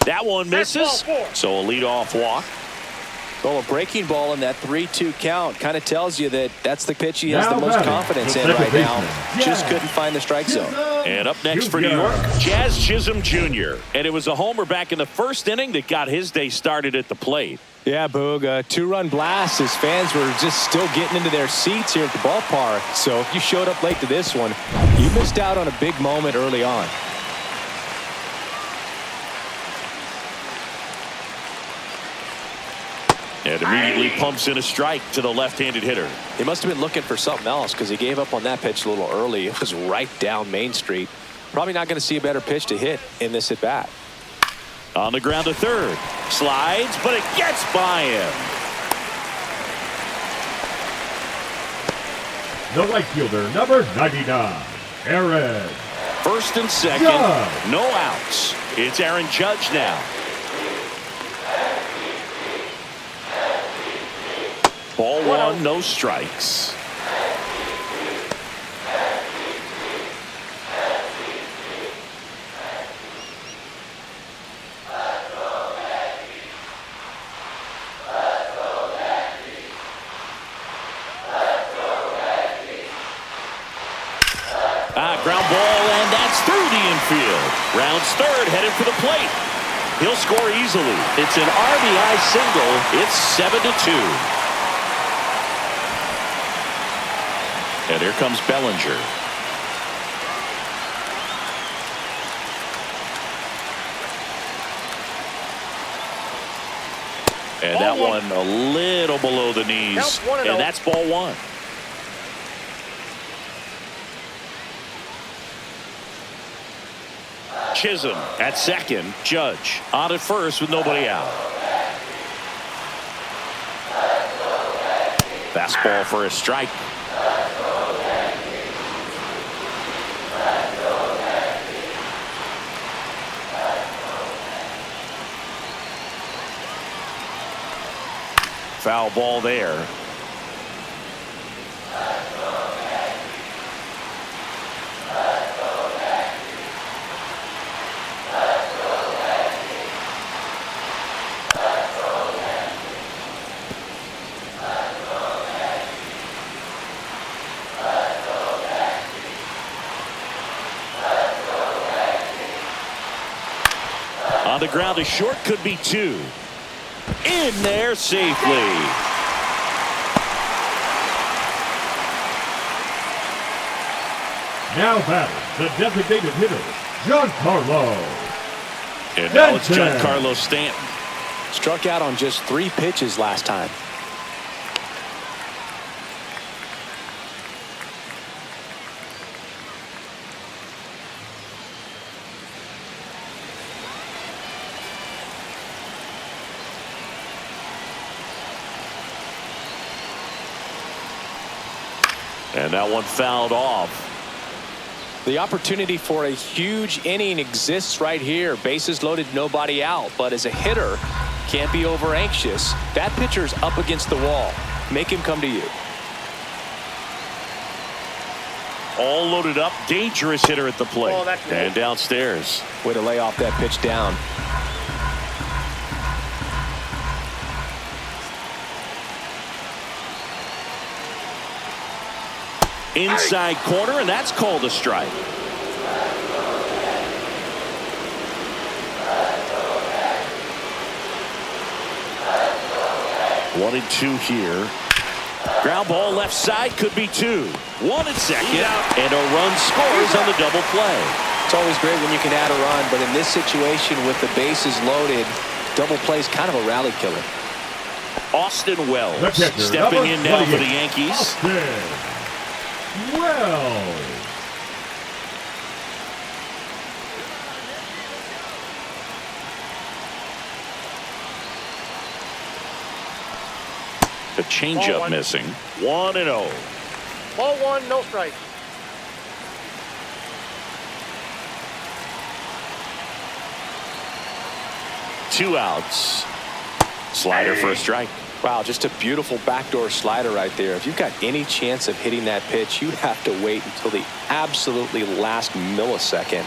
That one misses, ball 4. so a leadoff walk. Well, a breaking ball in that 3-2 count kind of tells you that that's the pitch he has Now the most batting, confidence the in second right now. baseman, Just Jazz couldn't find the strike zone. And up next for New York, Jazz Chisholm Jr. And it was a homer back in the first inning that got his day started at the plate. Yeah, Boog, a 2-run blast. His fans were just still getting into their seats here at the ballpark. So if you showed up late to this one, you missed out on a big moment early on. And immediately pumps in a strike to the left-handed hitter. He must have been looking for something else because he gave up on that pitch a little early. It was right down Main Street. Probably not going to see a better pitch to hit in this at-bat. On the ground to third. Slides, but it gets by him. The right fielder, number 99, Aaron. First and second. Judge. No outs. It's Aaron Judge now. Ball 1, no strikes. Rounds third, headed for the plate. He'll score easily. It's an RBI single. It's 7-2. And here comes Bellinger. And that one a little below the knees. And that's ball one. Chisholm at second. Judge on at first with nobody out. Fastball for a strike. Foul ball there. On the ground, a short, could be two. In there safely. Now batting, the designated hitter, Giancarlo. And now it's Giancarlo Stanton. Struck out on just 3 pitches last time. And that one fouled off. The opportunity for a huge inning exists right here. Bases loaded, nobody out. But as a hitter, can't be over anxious. That pitcher's up against the wall. Make him come to you. All loaded up, dangerous hitter at the plate. And downstairs. Way to lay off that pitch down. Inside corner, and that's called a strike. 1-2 here. Ground ball left side, could be 2. 1 at second, and a run scores on the double play. It's always great when you can add a run, but in this situation with the bases loaded, double play is kind of a rally killer. Austin Wells stepping in now for the Yankees. Austin Wells. The changeup missing. 1-0. Ball 1, no strike. Two outs. Slider for a strike. Wow, just a beautiful backdoor slider right there. If you've got any chance of hitting that pitch, you have to wait until the absolutely last millisecond.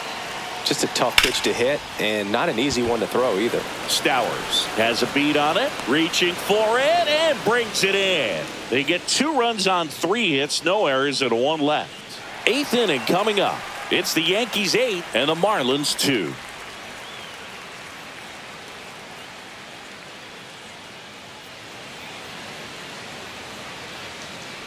Just a tough pitch to hit, and not an easy one to throw either. Stowers has a beat on it, reaching for it, and brings it in. They get 2 runs on 3 hits, no errors, and 1 left. 8th inning coming up. It's the Yankees 8 and the Marlins 2.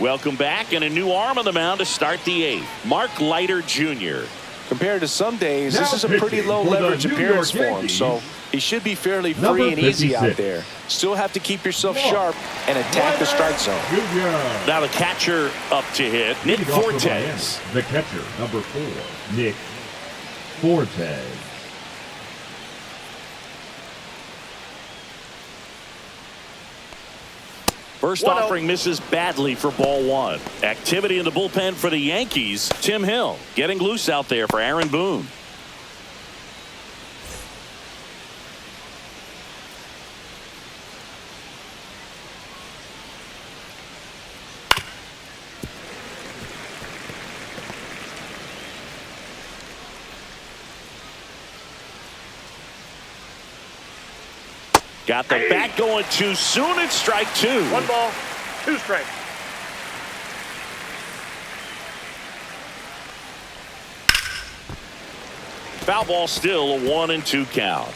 Welcome back, and a new arm on the mound to start the 8th. Mark Leiter Jr. Compared to some days, this is a pretty low leverage appearance for him, so he should be fairly free and easy out there. Still have to keep yourself sharp and attack the strike zone. Now the catcher up to hit, Nick Fortes. The catcher, number 4, Nick Fortes. First offering misses badly for ball 1. Activity in the bullpen for the Yankees. Tim Hill getting loose out there for Aaron Boone. Got the bat going too soon. It's strike 2. 1 ball, 2 strikes. Foul ball, still a 1-2 count.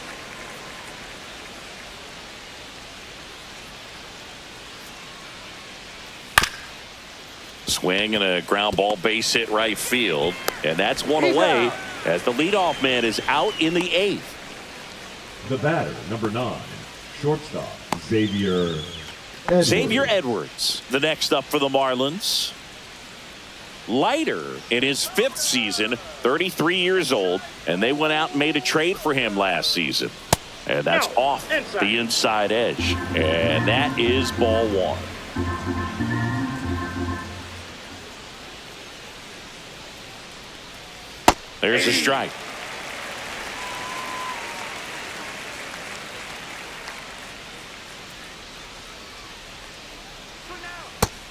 Swing and a ground ball, base hit right field, and that's one away as the leadoff man is out in the 8th. The batter, number 9, shortstop, Xavier Edwards. Xavier Edwards, the next up for the Marlins. Lighter in his 5th season, 33 years old, and they went out and made a trade for him last season. And that's off the inside edge. And that is ball 1. There's a strike.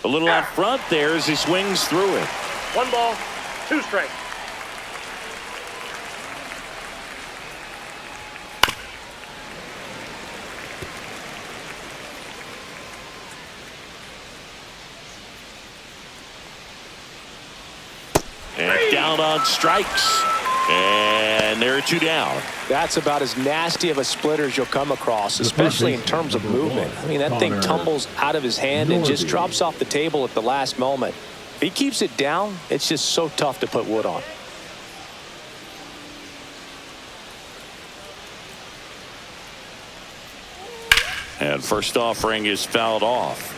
A little out front there as he swings through it. 1 ball, 2 strikes. And down on strikes. And there are 2 down. That's about as nasty of a splitter as you'll come across, especially in terms of movement. I mean, that thing tumbles out of his hand and just drops off the table at the last moment. If he keeps it down, it's just so tough to put wood on. And first offering is fouled off.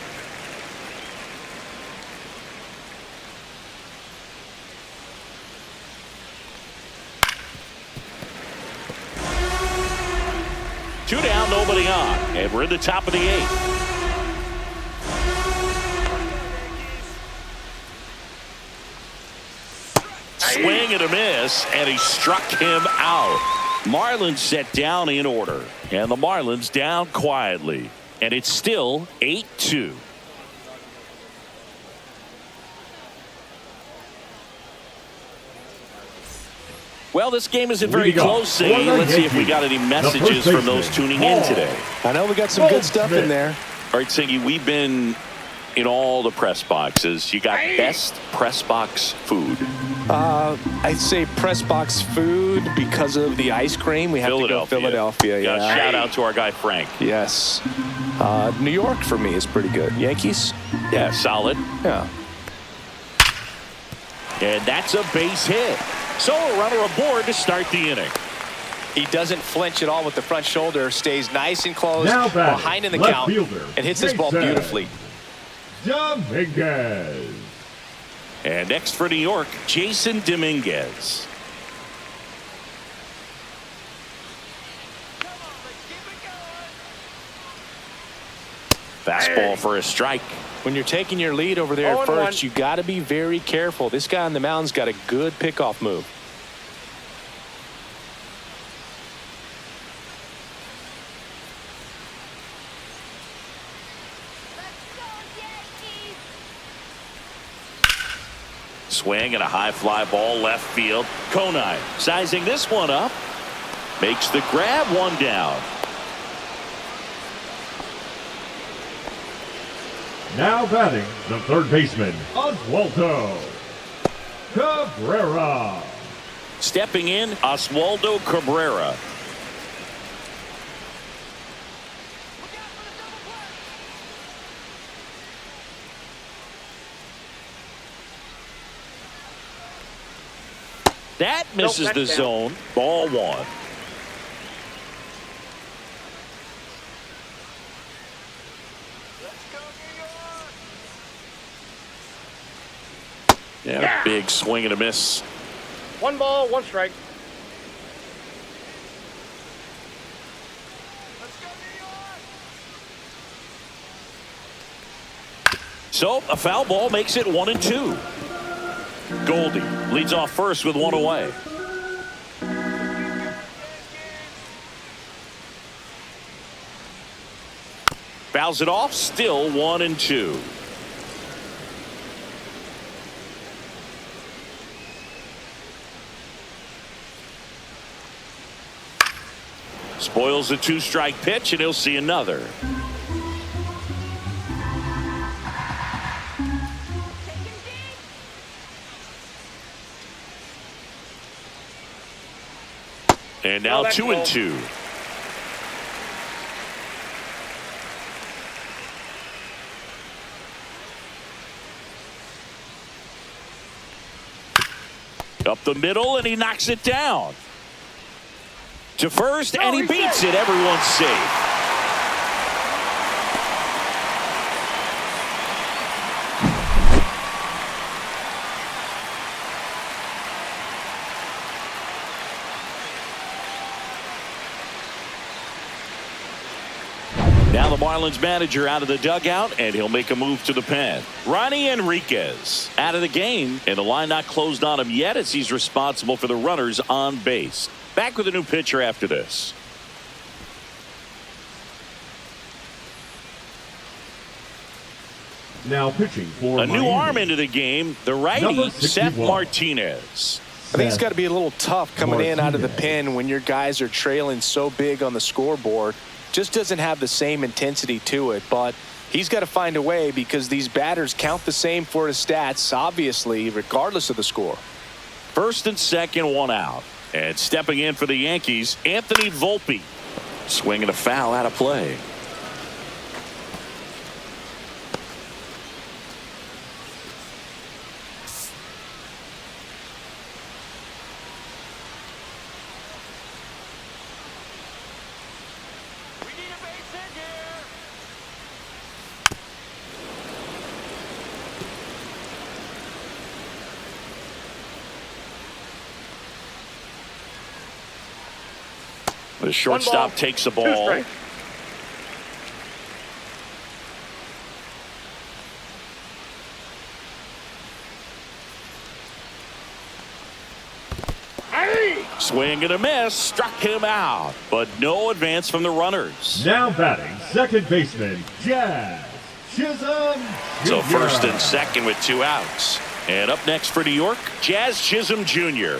Two down, nobody on, and we're in the top of the 8th. Swing and a miss, and he struck him out. Marlins set down in order, and the Marlins down quietly, and it's still 8-2. Well, this game isn't very close, Ziggy. Let's see if we got any messages from those tuning in today. I know we got some good stuff in there. All right, Ziggy, we've been in all the press boxes. You got best press box food. I'd say press box food because of the ice cream. We have to go Philadelphia. Yeah. Shout out to our guy Frank. Yes. New York for me is pretty good. Yankees? Yeah, solid. Yeah. And that's a base hit. So a runner aboard to start the inning. He doesn't flinch at all with the front shoulder. Stays nice and close behind in the left count fielder, and hits this ball beautifully. Dominguez. And next for New York, Jason Dominguez. Fastball for a strike. When you're taking your lead over there at first, you got to be very careful. This guy on the mound's got a good pickoff move. Swing and a high fly ball left field. Conine sizing this one up. Makes the grab, 1 down. Now batting, the third baseman, Oswaldo Cabrera. Stepping in, Oswaldo Cabrera. That misses the zone. Ball 1. Yeah, big swing and a miss. 1 ball, 1 strike. So a foul ball makes it 1-2. Goldie leads off first with 1 away. Fouls it off, still 1-2. Spoils a 2-strike pitch, and he'll see another. And now 2-2. Up the middle, and he knocks it down. To first, and he beats it. Everyone's safe. Now the Marlins manager out of the dugout, and he'll make a move to the pen. Ronnie Enriquez out of the game, and the line not closed on him yet as he's responsible for the runners on base. Back with a new pitcher after this. Now pitching for a new Miami. arm into the game, the righty Seth Martinez. I think it's got to be a little tough coming in out of the pen when your guys are trailing so big on the scoreboard. Just doesn't have the same intensity to it, but he's got to find a way because these batters count the same for his stats, obviously, regardless of the score. First and second, one out. And stepping in for the Yankees, Anthony Volpe. Swinging a foul out of play. The shortstop takes the ball. Swing and a miss, struck him out, but no advance from the runners. Now batting, second baseman, Jazz Chisholm Jr. So first and second with 2 outs. And up next for New York, Jazz Chisholm Jr.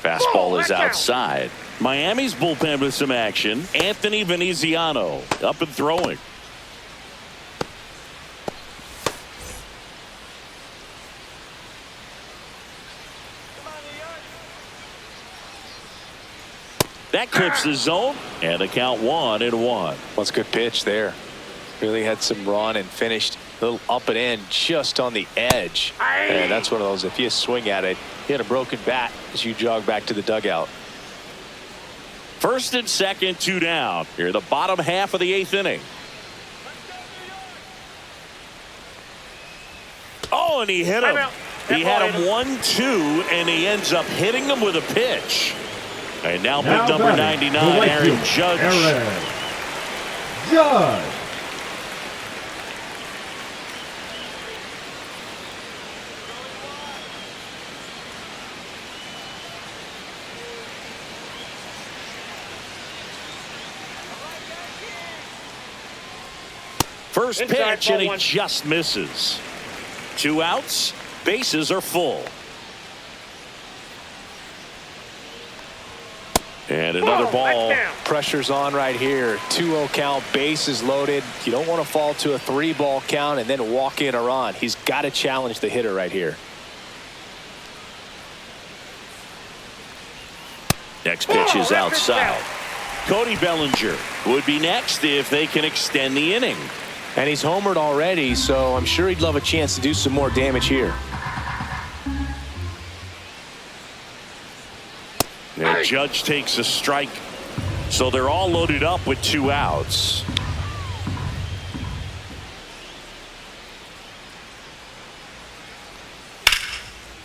Fastball is outside. Miami's bullpen with some action. Anthony Veneziano up and throwing. That clips the zone, and the count 1-1. That's a good pitch there. Really had some run and finished a little up and in just on the edge. And that's one of those, if you swing at it, you hit a broken bat as you jog back to the dugout. First and second, 2 down. Here in the bottom half of the 8th inning. Oh, and he hit him. He had him 1-2, and he ends up hitting him with a pitch. And now big number 99, Aaron Judge. Aaron Judge. First pitch, and he just misses. 2 outs, bases are full. And another ball. Pressure's on right here. 2-0 count, bases loaded. You don't want to fall to a 3-ball count and then walk in a run. He's got to challenge the hitter right here. Next pitch is outside. Cody Bellinger would be next if they can extend the inning. And he's homered already, so I'm sure he'd love a chance to do some more damage here. And Judge takes a strike. So they're all loaded up with 2 outs.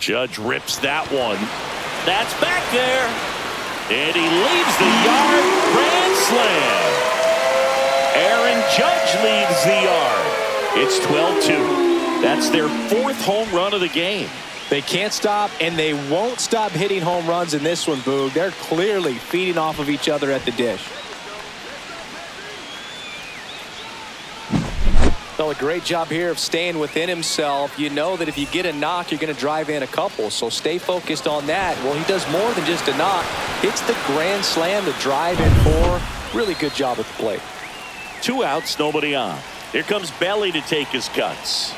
Judge rips that one. That's back there. And he leaves the yard. Grand slam. Aaron Judge leaves the yard. It's 12-2. That's their 4th home run of the game. They can't stop, and they won't stop hitting home runs in this one, Boog. They're clearly feeding off of each other at the dish. Well, a great job here of staying within himself. You know that if you get a knock, you're going to drive in a couple, so stay focused on that. Well, he does more than just a knock. Hits the grand slam, the drive in 4. Really good job at the plate. 2 outs, nobody on. Here comes Belly to take his cuts.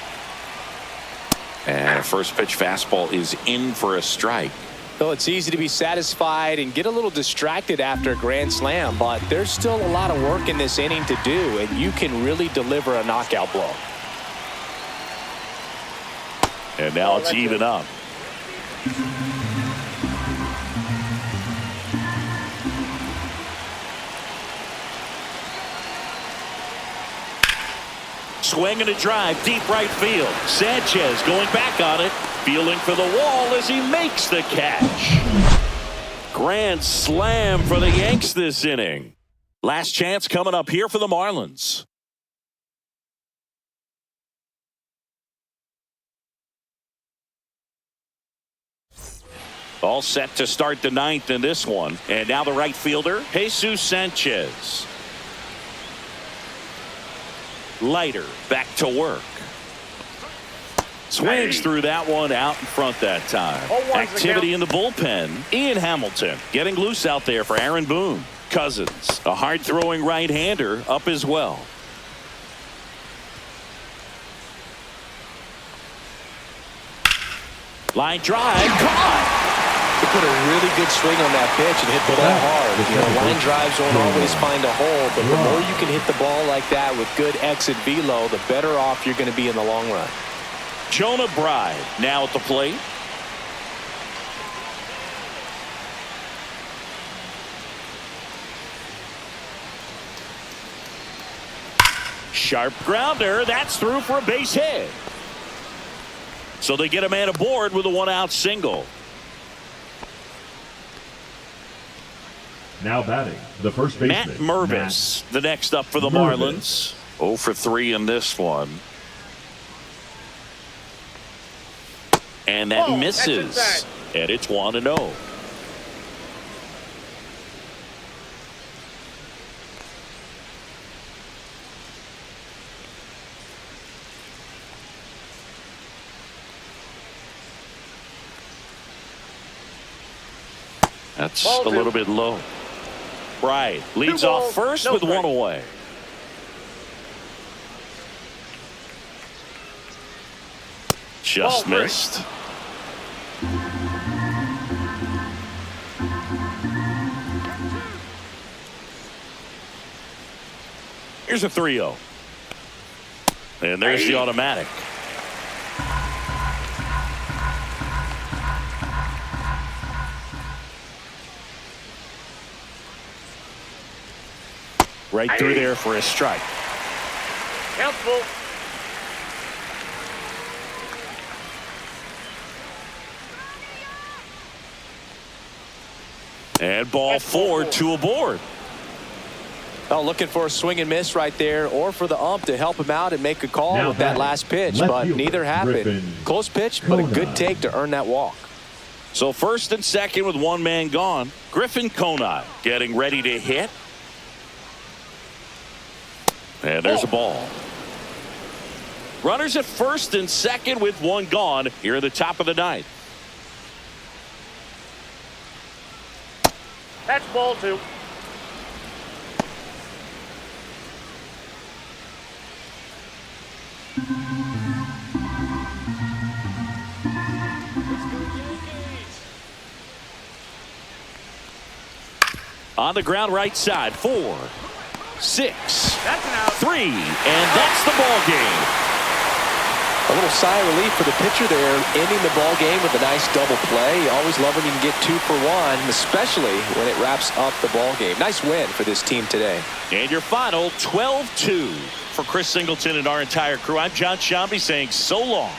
And a first pitch fastball is in for a strike. So it's easy to be satisfied and get a little distracted after a grand slam, but there's still a lot of work in this inning to do, and you can really deliver a knockout blow. And now it's even up. Swing and a drive, deep right field. Sanchez going back on it, fielding for the wall as he makes the catch. Grand slam for the Yanks this inning. Last chance coming up here for the Marlins. All set to start the 9th in this one. And now the right fielder, Jesus Sanchez. Leiter back to work. Swings through that one out in front that time. Activity in the bullpen. Ian Hamilton getting loose out there for Aaron Boone. Cousins, a hard throwing right-hander, up as well. Line drive, caught. He put a really good swing on that pitch and hit the ball hard. You know, line drives won't always find a hole, but the more you can hit the ball like that with good exit velo, the better off you're going to be in the long run. Jonah Bride now at the plate. Sharp grounder. That's through for a base hit. So they get a man aboard with a 1-out single. Now batting, the first baseman, Matt Mervis, the next up for the Marlins. 0 for 3 in this one. And that misses. And it's 1-0. That's a little bit low. Right. Leads off first with 1 away. Just missed. Here's a 3-0. And there's the automatic. Right through there for a strike. Count's full. And ball 4, 2 aboard. Well, looking for a swing and miss right there, or for the ump to help him out and make a call with that last pitch, but neither happened. Close pitch, but a good take to earn that walk. So first and second with 1 man gone. Griffin Conine getting ready to hit. And there's a ball. Runners at first and second with 1 gone here at the top of the 9th. That's ball 2. On the ground right side. 4, 6, That's an out. 3, and that's the ball game. A little sigh of relief for the pitcher there, ending the ball game with a nice double play. You always love when you can get 2 for 1, especially when it wraps up the ball game. Nice win for this team today. And your final 12-2 for Chris Singleton and our entire crew. I'm John Shambi saying so long.